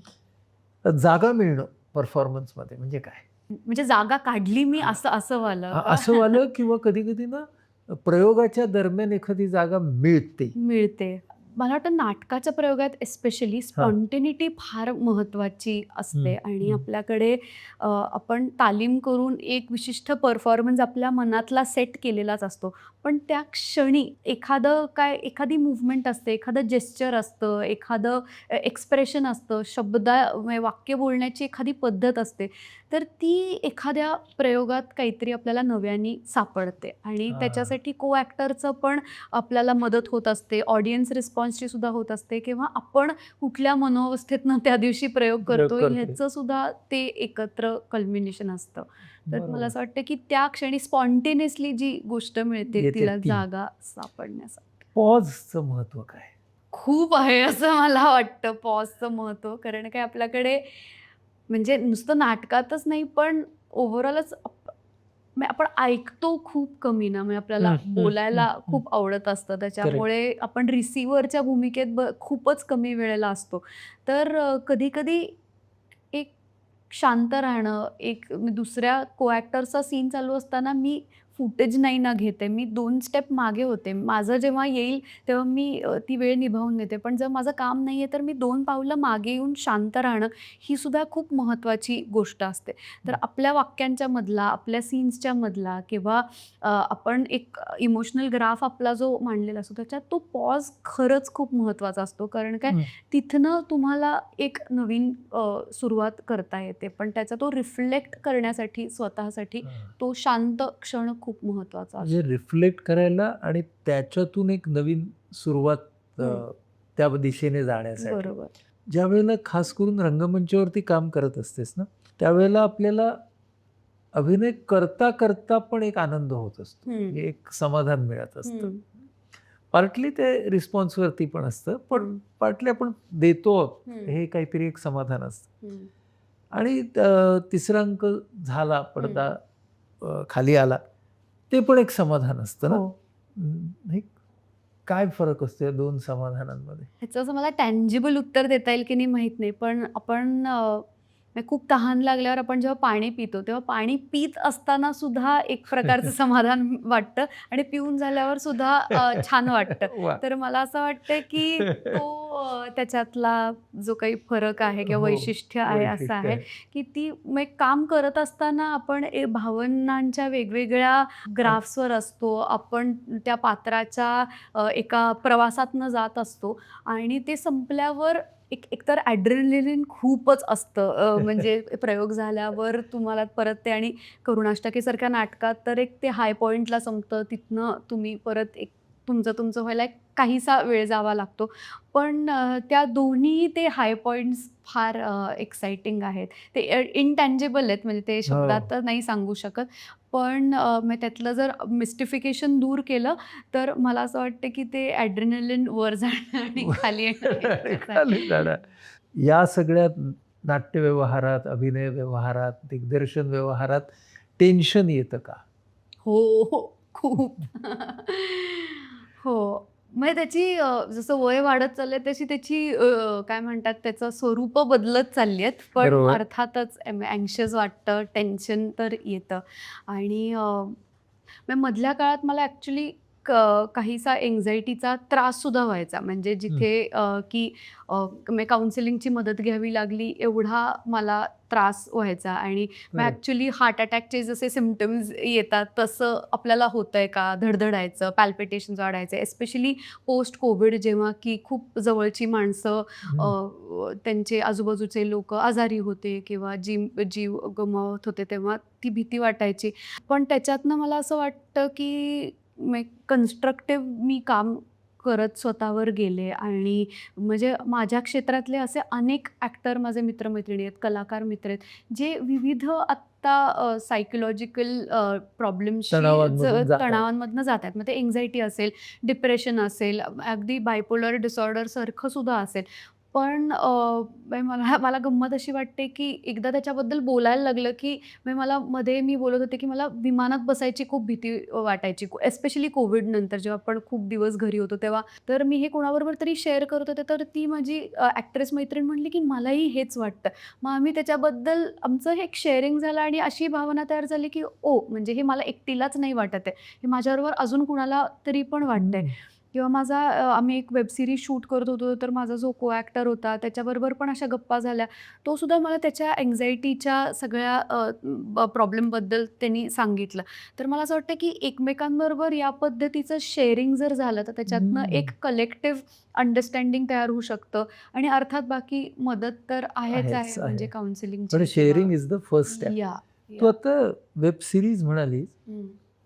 तर जागा मिळणं परफॉर्मन्समध्ये म्हणजे काय? म्हणजे जागा काढली मी असं असं व्हायला का? असं वालं किंवा कधी-कधी ना प्रयोगाच्या दरम्यान एखादी जागा मिळते. मिळते. मला वाटतं नाटकाच्या प्रयोगात स्पेशली हां. स्पॉन्टेनिटी फार महत्त्वाची हं, असते आणि हं. आपल्याकडे आपण तालीम करून एक विशिष्ट परफॉर्मन्स आपल्या मनातला सेट केलेलाच असतो. पण त्या क्षणी एखादी मूव्हमेंट असते, एखादं जेस्चर असतं, एखादं एक्सप्रेशन असतं, म्हणजे वाक्य बोलण्याची एखादी पद्धत असते. तर ती एखाद्या प्रयोगात काहीतरी आपल्याला नव्याने सापडते आणि हां. त्याच्यासाठी को ॲक्टरचं पण आपल्याला मदत होत असते, ऑडियन्स रिस्पॉन्सची सुद्धा होत असते किंवा आपण कुठल्या मनोवस्थेतनं त्या दिवशी प्रयोग प्रयोग करतोय करतोय. ह्याचं सुद्धा ते एकत्र कल्मिनेशन असतं. तर मला बरोबर. असं वाटतं की त्या क्षणी स्पॉन्टेनियसली जी गोष्ट मिळते येते तिला ती. जागा सापडण्यासाठी. पॉजचं महत्त्व काय? खूप आहे असं मला वाटतं पॉजचं महत्त्व. कारण काय आपल्याकडे म्हणजे नुसतं नाटकातच नाही पण ओव्हरऑलच म्हणजे आपण ऐकतो खूप कमी ना, म्हणजे आपल्याला हं, हं, हं, बोलायला हं. खूप आवडत असतं. करेक्ट. त्याच्यामुळे आपण रिसीव्हरच्या भूमिकेत खूपच कमी वेळेला असतो. तर कधी-कधी एक शांत राहणं, मी दुसऱ्या को-ॲक्टरचा सीन चालू असताना मी फुटेज नाही ना घेते. मी 2 स्टेप मागे होते. माझं जेव्हा येईल तेव्हा मी ती वेळ निभावून घेते. पण जर माझं काम नाहीये तर मी 2 पावलं मागे येऊन शांत राहणं, ही सुद्धा खूप महत्त्वाची गोष्ट असते. तर आपल्या वाक्यांच्या मधला, आपल्या सीन्सच्या मधला किंवा आपण एक इमोशनल ग्राफ आपला जो मांडलेला असतो, त्याच्यात तो पॉज खरंच खूप महत्त्वाचा असतो. कारण काय हं. तिथनं तुम्हाला एक नवीन सुरुवात करता येते. पण त्याचा तो रिफ्लेक्ट करण्यासाठी स्वतःसाठी हां. तो शांत क्षण खूप महत्त्वाचा असतो. म्हणजे रिफ्लेक्ट करायला आणि त्याच्यातून एक नवीन सुरुवात हं. त्या दिशेने जाण्यासाठी. बरोबर. ज्यावेळेला खास करून रंगमंचावरती काम करत असतेस ना, त्यावेळेला आपल्याला अभिनय करता पण एक आनंद होत असतो. हं. एक समाधान मिळत असतं. हं. पार्टली ते रिस्पॉन्सवरती पण असतं, पण हं. पार्टली आपण देतो हं. हे काहीतरी एक समाधान असतं. हं. आणि तिसरा अंक झाला, पडदा हं. खाली आला, ते पण एक समाधान असतं ना. हो. हे काय फरक असतो या 2 समाधानांमध्ये? ह्याचं असं मला टँजिबल उत्तर देता येईल की नाही माहीत नाही. पण आपण म्हणजे खूप तहान लागल्यावर आपण जेव्हा पाणी पितो, तेव्हा पाणी पीत असताना सुद्धा एक प्रकारचं समाधान वाटतं आणि पिऊन झाल्यावर सुद्धा छान वाटतं. वाह! तर मला असं वाटतं की तो त्याच्यातला जो काही फरक आहे किंवा हो, वैशिष्ट्य आहे असं वैशिष्ट्य आहे, आहे. की ती मग एक काम करत असताना आपण भावनांच्या वेगवेगळ्या ग्राफ्सवर असतो. आपण त्या पात्राच्या एका प्रवासातनं जात असतो आणि ते संपल्यावर एकतर ॲड्रेनलिन खूपच असतं. म्हणजे प्रयोग झाल्यावर तुम्हाला परत ते आणि करुणाष्टकेसारख्या नाटकात तर एक ते हाय पॉइंटला संपतं. तिथनं तुम्ही परत एक तुमचं व्हायला एक काहीसा वेळ जावा लागतो. पण त्या दोन्ही ते हाय पॉइंट्स फार एक्साइटिंग आहेत. ते इनटँजिबल आहेत म्हणजे ते शब्दात हो. तर नाही सांगू शकत. पण मग त्यातलं जर मिस्टिफिकेशन दूर केलं तर मला असं वाटतं की ते ॲड्रेनलिन वर जाणं आणि खाली येणं इतकंच आहे. खाली जाणार. या सगळ्या नाट्यव्यवहारात, अभिनय व्यवहारात, दिग्दर्शन व्यवहारात टेन्शन येतं का? हो, हो. खूप. हो. म्हणजे त्याची जसं वय वाढत चाललंय तशी त्याची काय म्हणतात त्याचं स्वरूपं बदलत चालली आहेत. पण बरोबर. अर्थातच अँक्शियस वाटतं, टेन्शन तर येतं आणि मग मधल्या काळात मला ॲक्चुअली काहीसा एन्झायटीचा त्राससुद्धा व्हायचा. म्हणजे जिथे की मी काउन्सिलिंगची मदत घ्यावी लागली एवढा मला त्रास व्हायचा. आणि मग बरं. ॲक्च्युली हार्ट अटॅकचे जसे सिम्प्टम्स येतात तसं आपल्याला होतंय का? धडधडायचं, पॅल्पिटेशन्स वाढायचे. एस्पेशली पोस्ट कोविड जेव्हा की खूप जवळची माणसं हं. त्यांचे आजूबाजूचे लोकं आजारी होते किंवा जीव गमावत होते तेव्हा ती भीती वाटायची. पण त्याच्यातनं मला असं वाटतं की कन्स्ट्रक्टिव्ह मी काम करत स्वतःवर गेले. आणि म्हणजे माझ्या क्षेत्रातले असे अनेक ॲक्टर माझे मित्र-मैत्रिणी आहेत, कलाकार मित्र आहेत, जे विविध आत्ता सायकॉलॉजिकल प्रॉब्लेम्सशी तणावांमधून जात आहेत. तणावांमधनं जात आहेत. मग ते एन्झायटी असेल, डिप्रेशन असेल, अगदी बायपोलर डिसऑर्डरसारखं सुद्धा असेल. पण मला मला गंमत अशी वाटते की एकदा त्याच्याबद्दल बोलायला लागलं की मला मध्ये मी बोलत होते की मला विमानात बसायची खूप भीती वाटायची. एस्पेशली कोविडनंतर जेव्हा आपण खूप दिवस घरी होतो तेव्हा. तर मी हे कोणाबरोबर तरी शेअर करत होते, तर ती माझी ॲक्ट्रेस मैत्रीण म्हटली की मलाही हेच वाटतं. मग आम्ही त्याच्याबद्दल आमचं हे एक शेअरिंग झालं आणि अशी भावना तयार झाली की म्हणजे हे मला एकटीलाच नाही वाटत आहे. हे माझ्याबरोबर अजून कुणाला तरी पण वाटतंय. हं. किंवा आम्ही एक वेब सीरीज शूट करत होतो, तर माझा जो को ॲक्टर होता त्याच्याबरोबर पण अशा गप्पा झाल्या. तो सुद्धा मला त्याच्या अँक्झायटीच्या सगळ्या प्रॉब्लेमबद्दल त्यांनी सांगितलं. तर मला असं वाटतं की एकमेकांबरोबर या पद्धतीचं शेअरिंग जर झालं, तर त्याच्यातनं हं. एक कलेक्टिव्ह अंडरस्टँडिंग तयार होऊ शकतं. आणि अर्थात बाकी मदत तर आहेच आहेच आहे, म्हणजे आहे. पण काउन्सिलिंगची किंवा sharing is the first step. या, तू या. आता वेब सीरीज म्हणालीस,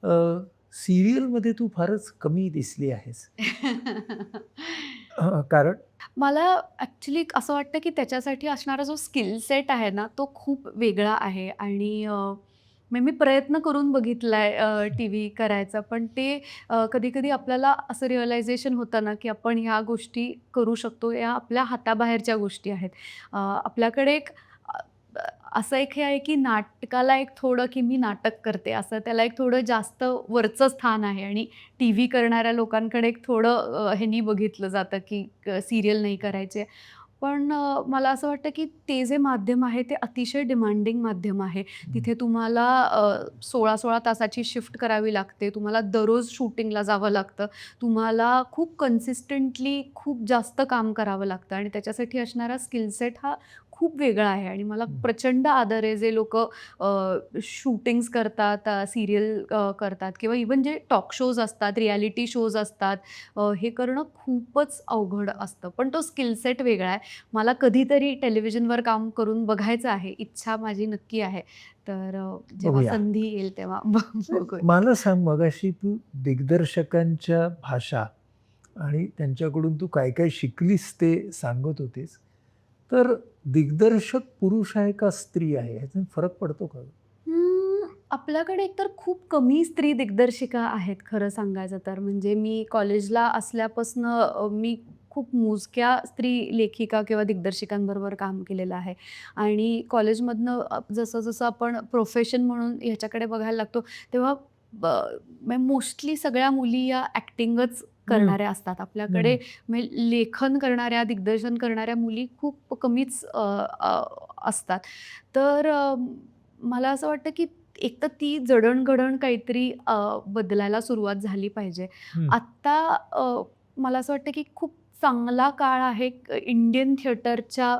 हं. सीरियलमध्ये तू फारच कमी दिसली आहेस. कारण? मला ॲक्च्युली असं वाटतं, की त्याच्यासाठी असणारा जो स्किल सेट आहे ना, तो खूप वेगळा आहे. आणि मी प्रयत्न करून बघितलाय टीव्ही करायचा, पण ते कधी-कधी आपल्याला असं रिअलायझेशन होतं ना, की आपण ह्या गोष्टी करू शकतो, या आपल्या हाताबाहेरच्या गोष्टी आहेत. आपल्याकडे एक अ, अ, असं एक हे आहे, की नाटकाला एक थोडं, की मी नाटक करते, असं त्याला एक थोडं जास्त वरचं स्थान आहे. आणि टीव्ही करणाऱ्या लोकांकडे एक थोडं ह्यानी बघितलं जातं, की सीरियल नाही करायचे. पण मला असं वाटतं, की ते जे माध्यम आहे ते अतिशय डिमांडिंग माध्यम आहे. हं. तिथे तुम्हाला 16-16 तासाची शिफ्ट करावी लागते. तुम्हाला दररोज शूटिंगला जावं लागतं. तुम्हाला खूप कन्सिस्टंटली खूप जास्त काम करावं लागतं आणि त्याच्यासाठी असणारा स्किल सेट हा खूप वेगळा आहे. आणि मला हं. प्रचंड आदर आहे जे लोकं शूटिंग्स करतात, सीरियल करतात किंवा इव्हन जे टॉक शोज असतात, रिॲलिटी शोज असतात. हे करणं खूपच अवघड असतं. पण तो स्किल सेट वेगळा आहे. मला कधीतरी टेलिव्हिजनवर काम करून बघायचं आहे. इच्छा माझी नक्की आहे. तर जेव्हा बघूया. संधी येईल तेव्हा बघूया. मला सांग, मगाशी तू दिग्दर्शकांच्या भाषा आणि त्यांच्याकडून तू काय काय शिकलीस ते सांगत होतीस. तर दिग्दर्शक पुरुष आहे का स्त्री आहे ह्याच्यात फरक पडतो का? आपल्याकडे एकतर खूप कमी स्त्री दिग्दर्शिका आहेत खरं सांगायचं तर. म्हणजे मी कॉलेजला असल्यापासनं मी खूप मोजक्या स्त्री लेखिका किंवा दिग्दर्शिकांबरोबर काम केलेलं आहे. आणि कॉलेजमधनं जसं-जसं आपण प्रोफेशन म्हणून ह्याच्याकडे बघायला लागतो, तेव्हा मोस्टली सगळ्या मुली या ॲक्टिंगच हं. करणाऱ्या असतात. आपल्याकडे हं. लेखन करणाऱ्या, दिग्दर्शन करणाऱ्या मुली खूप कमीच असतात. तर मला असं वाटतं, की एक तर ती जडण-घडण काहीतरी बदलायला सुरुवात झाली पाहिजे. हं. आत्ता मला असं वाटतं, की खूप चांगला काळ आहे इंडियन थिएटरच्या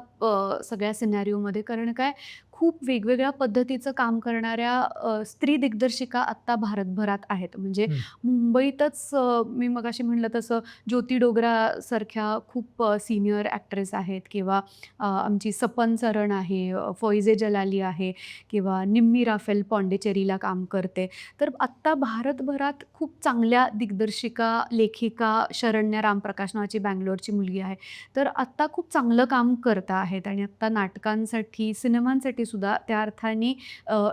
सगळ्या सिनॅरिओमध्ये. कारण काय, खूप वेगवेगळ्या पद्धतीचं काम करणाऱ्या स्त्री दिग्दर्शिका आत्ता भारतभरात आहेत. म्हणजे हं. मुंबईतच मी मगाशी म्हणलं तसं ज्योती डोगरासारख्या खूप सीनियर ॲक्ट्रेस आहेत किंवा आमची सपन सरण आहे, फॉइझे जलाली आहे किंवा निम्मी राफेल पॉंडिचेरीला काम करते. तर आत्ता भारतभरात खूप चांगल्या दिग्दर्शिका, लेखिका शरण्या रामप्रकाश नावाची बंगलोरची मुलगी आहे. तर आत्ता खूप चांगलं काम करत आहेत आणि आत्ता नाटकांसाठी, सिनेमांसाठी सुद्धा त्या अर्थाने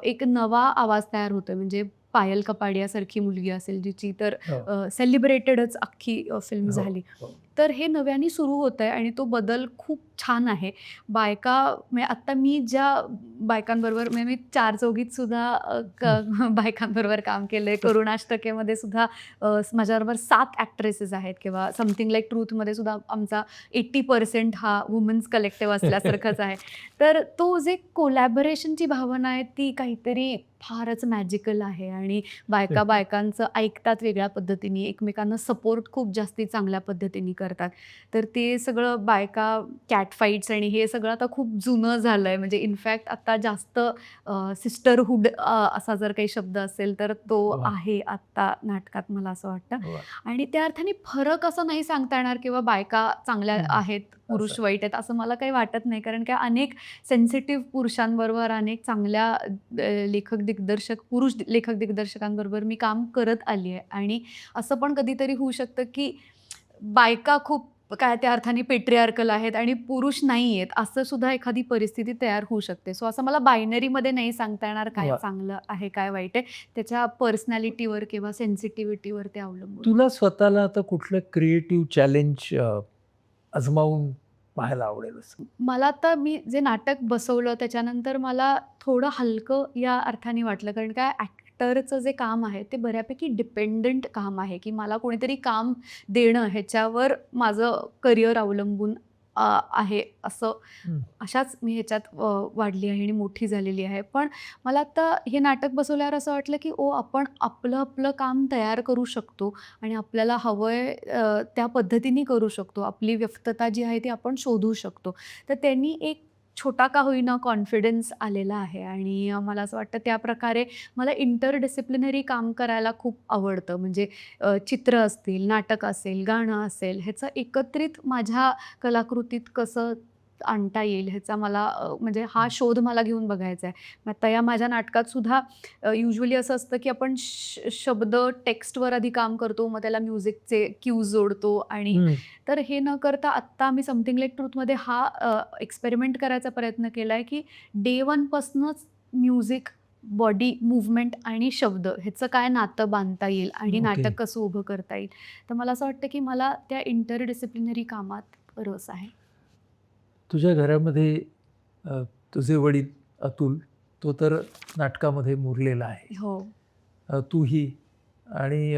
एक नवा आवाज तयार होतोय. म्हणजे पायल कपाडियासारखी मुलगी असेल जिची तर हो. सेलिब्रेटेडच अख्खी फिल्म हो. झाली. हो. तर हे नव्याने सुरू होतंय आणि तो बदल खूप छान आहे. बायका म्हणजे आत्ता मी ज्या बायकांबरोबर म्हणजे मी 4चौघीत सुद्धा हं. बायकांबरोबर काम केलंय. करुणाष्टकेमध्ये सुद्धा माझ्याबरोबर 7 ॲक्ट्रेसेस आहेत किंवा समथिंग लाइक ट्रूथमध्ये सुद्धा आमचा 80% हा वुमन्स कलेक्टिव्ह असल्यासारखंच आहे. तर तो जे कोलॅबोरेशनची भावना आहे ती काहीतरी फारच मॅजिकल आहे आणि बायका बायकांचं ऐकतात वेगळ्या पद्धतीने, एकमेकांना सपोर्ट खूप जास्ती चांगल्या पद्धतीने करतात. तर ते सगळं बायका कॅट फाईट्स आणि हे सगळं आता खूप जुनं झालंय. म्हणजे इनफॅक्ट आता जास्त सिस्टरहूड असा जर काही शब्द असेल तर तो वाह! आहे आत्ता नाटकात मला असं वाटतं. वाह! आणि त्या अर्थाने फरक असं नाही सांगता येणार किंवा बायका चांगल्या हं. आहेत, पुरुष असं. वाईट आहेत असं मला काही वाटत नाही. कारण की अनेक सेन्सिटिव्ह पुरुषांबरोबर, अनेक चांगल्या पुरुष लेखक दिग्दर्शकांबरोबर मी काम करत आली आहे आणि असं पण कधीतरी होऊ शकतं की बायका खूप काय त्या अर्थाने पेट्रिआर्कल आहेत आणि पुरुष नाही आहेत, असं सुद्धा एखादी परिस्थिती तयार होऊ शकते. सो असं मला बायनरीमध्ये नाही सांगता येणार काय वाह! चांगलं आहे, काय वाईट आहे. त्याच्या पर्सनॅलिटीवर किंवा सेन्सिटिव्हिटीवर ते अवलंबून. तुला स्वतःला आता कुठलं क्रिएटिव्ह चॅलेंज आजमावून पाहायला आवडेल असं? मला आता मी जे नाटक बसवलं त्याच्यानंतर मला थोडं हलकं या अर्थाने वाटलं. कारण काय ॲक्टरचं जे काम आहे ते बऱ्यापैकी डिपेंडंट काम आहे, की मला कोणीतरी काम देणं ह्याच्यावर माझं करिअर अवलंबून आहे असं हं. अशाच मी ह्याच्यात वाढली आहे आणि मोठी झालेली आहे. पण मला आता हे नाटक बसवल्यावर असं वाटलं, की आपण आपलं काम तयार करू शकतो आणि आपल्याला हवंय त्या पद्धतीने करू शकतो. आपली व्यस्तता जी आहे ती आपण शोधू शकतो. तर त्यांनी एक छोटा का होईना कॉन्फिडन्स आलेला आहे आणि मला असं वाटतं त्याप्रकारे मला इंटरडिसिप्लिनरी काम करायला खूप आवडतं. म्हणजे चित्र असतील, नाटक असेल, गाणं असेल, ह्याचं एकत्रित माझ्या कलाकृतीत कसं आणता येईल ह्याचा मला म्हणजे हा शोध मला घेऊन बघायचा आहे. मग आता या माझ्या नाटकात सुद्धा युजुअली असं असतं, की आपण शब्द टेक्स्टवर आधी काम करतो, मग त्याला म्युझिकचे क्यूज जोडतो आणि हं. तर हे न करता आत्ता आम्ही समथिंग लाइक ट्रूथमध्ये हा एक्सपेरिमेंट करायचा प्रयत्न केला आहे, की डे 1 पासनंच म्युझिक, बॉडी मूव्हमेंट आणि शब्द ह्याचं काय नातं बांधता येईल आणि ओके. नाटक कसं उभं करता येईल. तर मला असं वाटतं, की मला त्या इंटरडिसिप्लिनरी कामात रस आहे. तुझ्या घरामध्ये अ, तुझे वडील अतुल, तो तर नाटकामध्ये मुरलेला आहे. हो. तूही आणि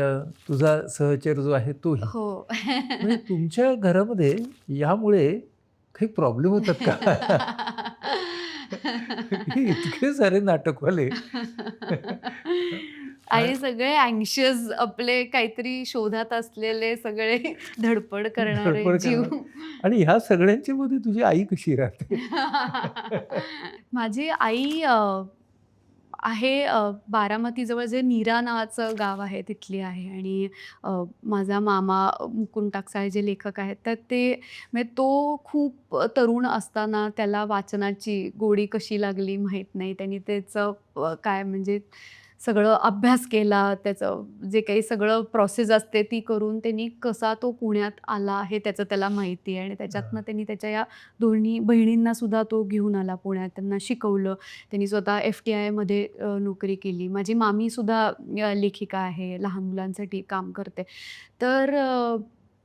तुझा सहचर जो आहे तोही. हो. म्हणजे तुमच्या घरामध्ये यामुळे काही प्रॉब्लेम होतात का? हे इतके सारे नाटकवाले. आणि सगळे अँक्शियस आपले काहीतरी शोधात असलेले सगळे धडपड करणारे धडपड जीव. करणार आणि ह्या सगळ्यांच्या मध्ये तुझी आई कशी राहते? माझी आई आहे बारामतीजवळ जे नीरा नावाचं गाव आहे तिथली आहे आणि माझा मामा मुकुंद टाकसाळे जे लेखक आहेत तर ते म्हणजे तो खूप तरुण असताना त्याला वाचनाची गोडी कशी लागली माहीत नाही. त्यांनी त्याचं काय म्हणजे सगळं अभ्यास केला, त्याचं जे काही सगळं प्रोसेस असते ती करून त्यांनी कसा तो पुण्यात आला हे त्याचं त्याला माहिती आहे आणि त्याच्यातनं त्यांनी त्याच्या या दोन्ही बहिणींना सुद्धा तो घेऊन आला पुण्यात. त्यांना शिकवलं. त्यांनी स्वतः FTIमध्ये नोकरी केली. माझी मामीसुद्धा लेखिका आहे, लहान मुलांसाठी काम करते. तर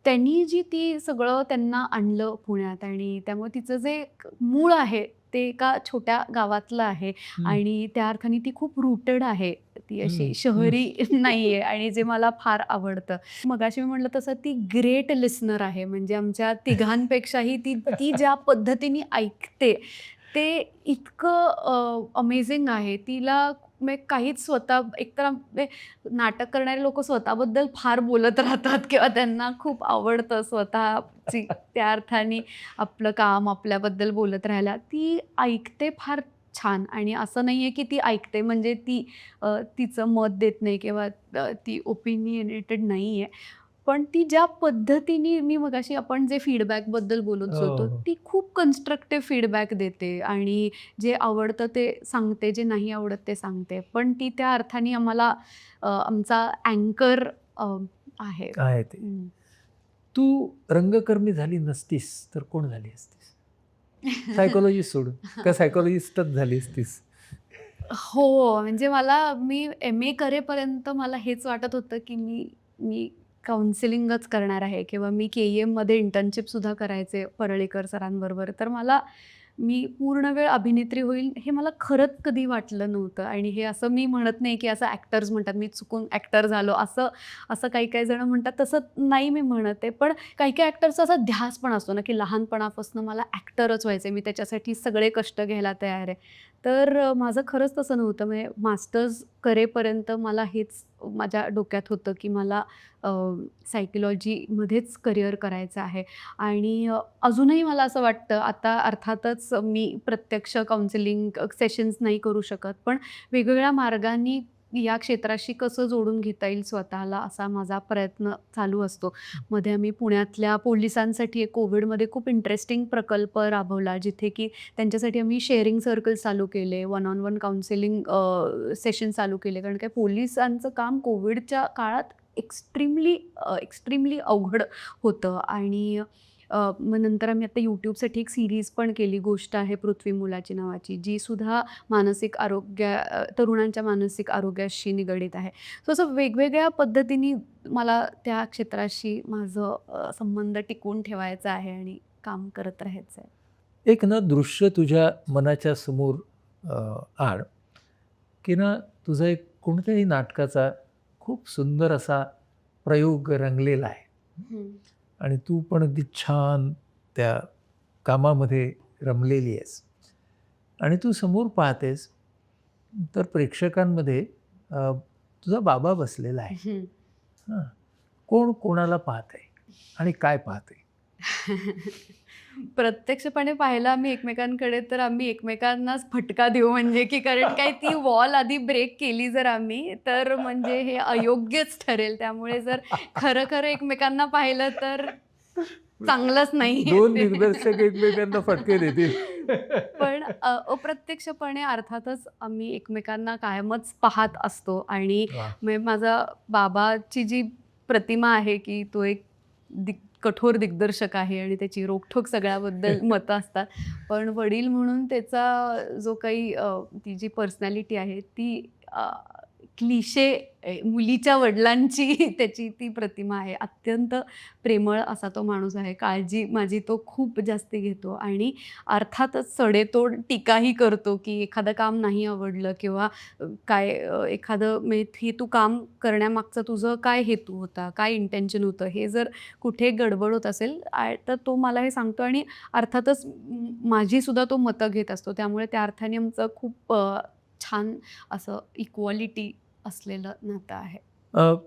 त्यांनी जी ती सगळं त्यांना आणलं पुण्यात आणि त्यामुळे तिचं जे एक मूळ आहे, ते एका छोट्या गावातलं आहे हं, आणि त्या अर्थाने ती खूप रूटेड आहे. ती हं, अशी हं. शहरी नाहीये आणि जे मला फार आवडतं. मगाशी मी म्हटलं तसं ती ग्रेट लिस्नर आहे. म्हणजे आमच्या तिघांपेक्षाही ती ती ज्या पद्धतीने ऐकते, ते इतकं अमेझिंग आहे. तिला म्हणजे काहीच स्वतः एकतर म्हणजे नाटक करणारे लोकं स्वतःबद्दल फार बोलत राहतात किंवा त्यांना खूप आवडतं स्वतःची त्या अर्थाने आपलं काम, आपल्याबद्दल बोलत राहायला. ती ऐकते फार छान आणि असं नाहीये की ती ऐकते म्हणजे ती तिचं मत देत नाही किंवा ती ओपिनियनेटेड नाहीये. पण ती ज्या पद्धतीने मी मगाशी आपण जे फीडबॅकबद्दल बोलत हो, होतो, हो. ती खूप कन्स्ट्रक्टिव्ह फीडबॅक देते आणि जे आवडतं ते सांगते, जे नाही आवडत ते सांगते. पण ती त्या अर्थाने आम्हाला आमचा अँकर आहे. आहे ते. हं. तू रंगकर्मी झाली नसतीस तर कोण झाली असतीस? सायकॉलॉजिस्ट सोडून. का सायकॉलॉजिस्टच झाली असतीस? हो, म्हणजे मी MA करेपर्यंत मला हेच वाटत होतं, की मी मी काउन्सिलिंगच करणार आहे किंवा मी KEMमध्ये इंटर्नशिपसुद्धा करायचे परळीकर सरांबरोबर. तर मी पूर्ण वेळ अभिनेत्री होईल हे मला खरंच कधी वाटलं नव्हतं. आणि हे असं मी म्हणत नाही, की असं ॲक्टर्स म्हणतात, मी चुकून ॲक्टर झालो असं असं काही-काही जण म्हणतात, तसं नाही मी म्हणत आहे. पण काही-काही ॲक्टर्सचा असा ध्यास पण असतो ना, की लहानपणापासून मला ॲक्टरच व्हायचं आहे, मी त्याच्यासाठी सगळे कष्ट घ्यायला तयार आहे. तर माझं खरंच तसं नव्हतं. म्हणजे मास्टर्स करेपर्यंत मला हेच माझ्या डोक्यात होतं, की मला सायकॉलॉजीमध्येच करिअर करायचं आहे. आणि अजूनही मला असं वाटतं, आता अर्थातच मी प्रत्यक्ष काउन्सिलिंग सेशन्स नाही करू शकत, पण वेगवेगळ्या मार्गांनी या क्षेत्राशी कसं जोडून घेता येईल स्वतःला, असा माझा प्रयत्न चालू असतो. मध्ये आम्ही पुण्यातल्या पोलिसांसाठी एक कोविडमध्ये खूप इंटरेस्टिंग प्रकल्प राबवला, जिथे की त्यांच्यासाठी आम्ही शेअरिंग सर्कल्स चालू केले, one on one counselling session चालू केले. कारण काय पोलिसांचं काम कोविडच्या काळात एक्स्ट्रीमली अवघड होतं. आणि मग नंतर आम्ही आता यूट्यूबसाठी एक सीरीज पण केली, गोष्ट आहे पृथ्वी मुलाची नावाची, जी सुद्धा तरुणांच्या मानसिक आरोग्याशी निगडीत आहे. सो असं वेगवेगळ्या पद्धतीने मला त्या क्षेत्राशी माझं संबंध टिकवून ठेवायचा आहे आणि काम करत राहायचं आहे. एक ना दृश्य तुझ्या मनाच्या समोर आण, की ना तुझा एक कोणत्याही नाटकाचा खूप सुंदर असा प्रयोग रंगलेला आहे आणि तू पण अगदी छान त्या कामामध्ये रमलेली आहेस आणि तू समोर पाहतेस तर प्रेक्षकांमध्ये तुझा बाबा बसलेला आहे. हां, कोण कोणाला पाहत आहे आणि काय पाहते? प्रत्यक्षपणे पाहिलं आम्ही एकमेकांकडे, तर आम्ही एकमेकांनाच फटका देऊ, म्हणजे की कारण काय ती वॉल आधी ब्रेक केली जर आम्ही, तर म्हणजे हे अयोग्यच ठरेल. त्यामुळे जर खरं-खरं एकमेकांना पाहिलं तर चांगलंच नाहीये दोन ते. दिग्दर्शक एकमेकांना फटके देतील. पण अप्रत्यक्षपणे अर्थातच आम्ही एकमेकांना कायमच पाहत असतो. आणि वाह! म्हणजे माझा बाबाची जी प्रतिमा आहे, की तो एक कठोर दिग्दर्शक आहे आणि त्याची रोखठोक सगळ्याबद्दल मतं असतात. पण वडील म्हणून त्याचा जो काही ती जी पर्सनॅलिटी आहे ती क्लिशे मुलीच्या वडिलांची त्याची ती प्रतिमा आहे. अत्यंत प्रेमळ असा तो माणूस आहे. काळजी माझी तो खूप जास्त घेतो आणि अर्थातच सडेतोड टीकाही करतो, की एखादं काम नाही आवडलं किंवा एखादं म्हणजे हे तू काम करण्यामागचा तुझं काय हेतू होता, काय इंटेन्शन होतं, हे जर कुठे गडबड होत असेल तर तो मला हे सांगतो. आणि अर्थातच माझी सुद्धा तो मतं घेत असतो. त्यामुळे त्या अर्थाने आमचं खूप छान असं इक्वॉलिटी असलेलं नातं आहे.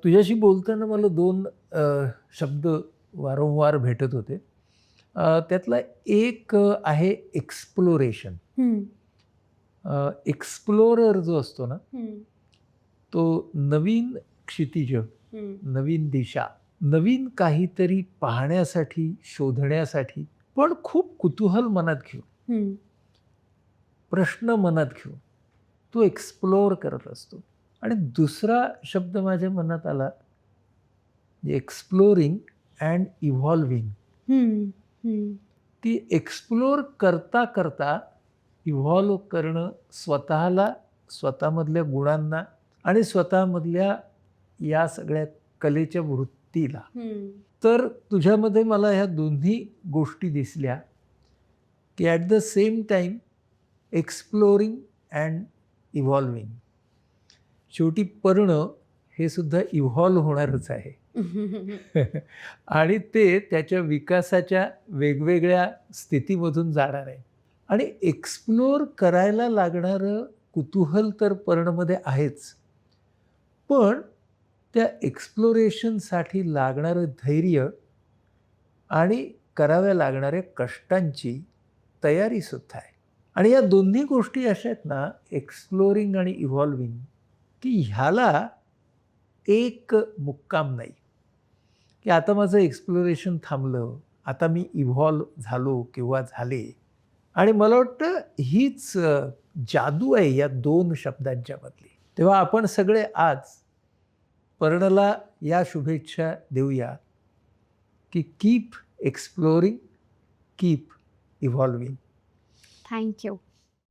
तुझ्याशी बोलताना मला दोन शब्द वारंवार भेटत होते. त्यातला एक आहे एक्सप्लोरेशन. हं, एक्सप्लोरर जो असतो ना, हं, तो नवीन क्षितिज, हं, नवीन दिशा, नवीन काहीतरी पाहण्यासाठी, शोधण्यासाठी, पण खूप कुतूहल मनात घेऊन, हं. प्रश्न मनात घेऊन तो एक्सप्लोर करत असतो. आणि दुसरा शब्द माझ्या मनात आला, एक्सप्लोरिंग अँड इव्हॉल्विंग. हं, हं. ती एक्सप्लोर करता करता इव्हॉल्व करणं स्वतःला, स्वतःमधल्या गुणांना आणि स्वतःमधल्या या सगळ्या कलेच्या वृत्तीला. हं. तर तुझ्यामध्ये मला ह्या दोन्ही गोष्टी दिसल्या, की at the same time exploring and evolving. शेवटी परणं हे सुद्धा इव्हॉल्व होणारच आहे. आणि ते त्याच्या विकासाच्या वेगवेगळ्या स्थितीमधून जाणार आहे. आणि एक्सप्लोर करायला लागणारं कुतूहल तर पर्णमध्ये आहेच. पण त्या एक्सप्लोरेशनसाठी लागणारं धैर्य आणि कराव्या लागणाऱ्या कष्टांची तयारीसुद्धा आहे. आणि या दोन्ही गोष्टी अशा आहेत ना, एक्सप्लोरिंग आणि इव्हॉल्विंग, की ह्याला एक मुक्काम नाही, की आता माझं एक्सप्लोरेशन थांबलं, आता मी इव्हॉल्व झालो किंवा झाले. आणि मला वाटतं हीच जादू आहे या दोन शब्दांच्या मधली. तेव्हा आपण सगळे आज पर्णला या शुभेच्छा देऊया, की keep exploring, keep evolving. Thank you.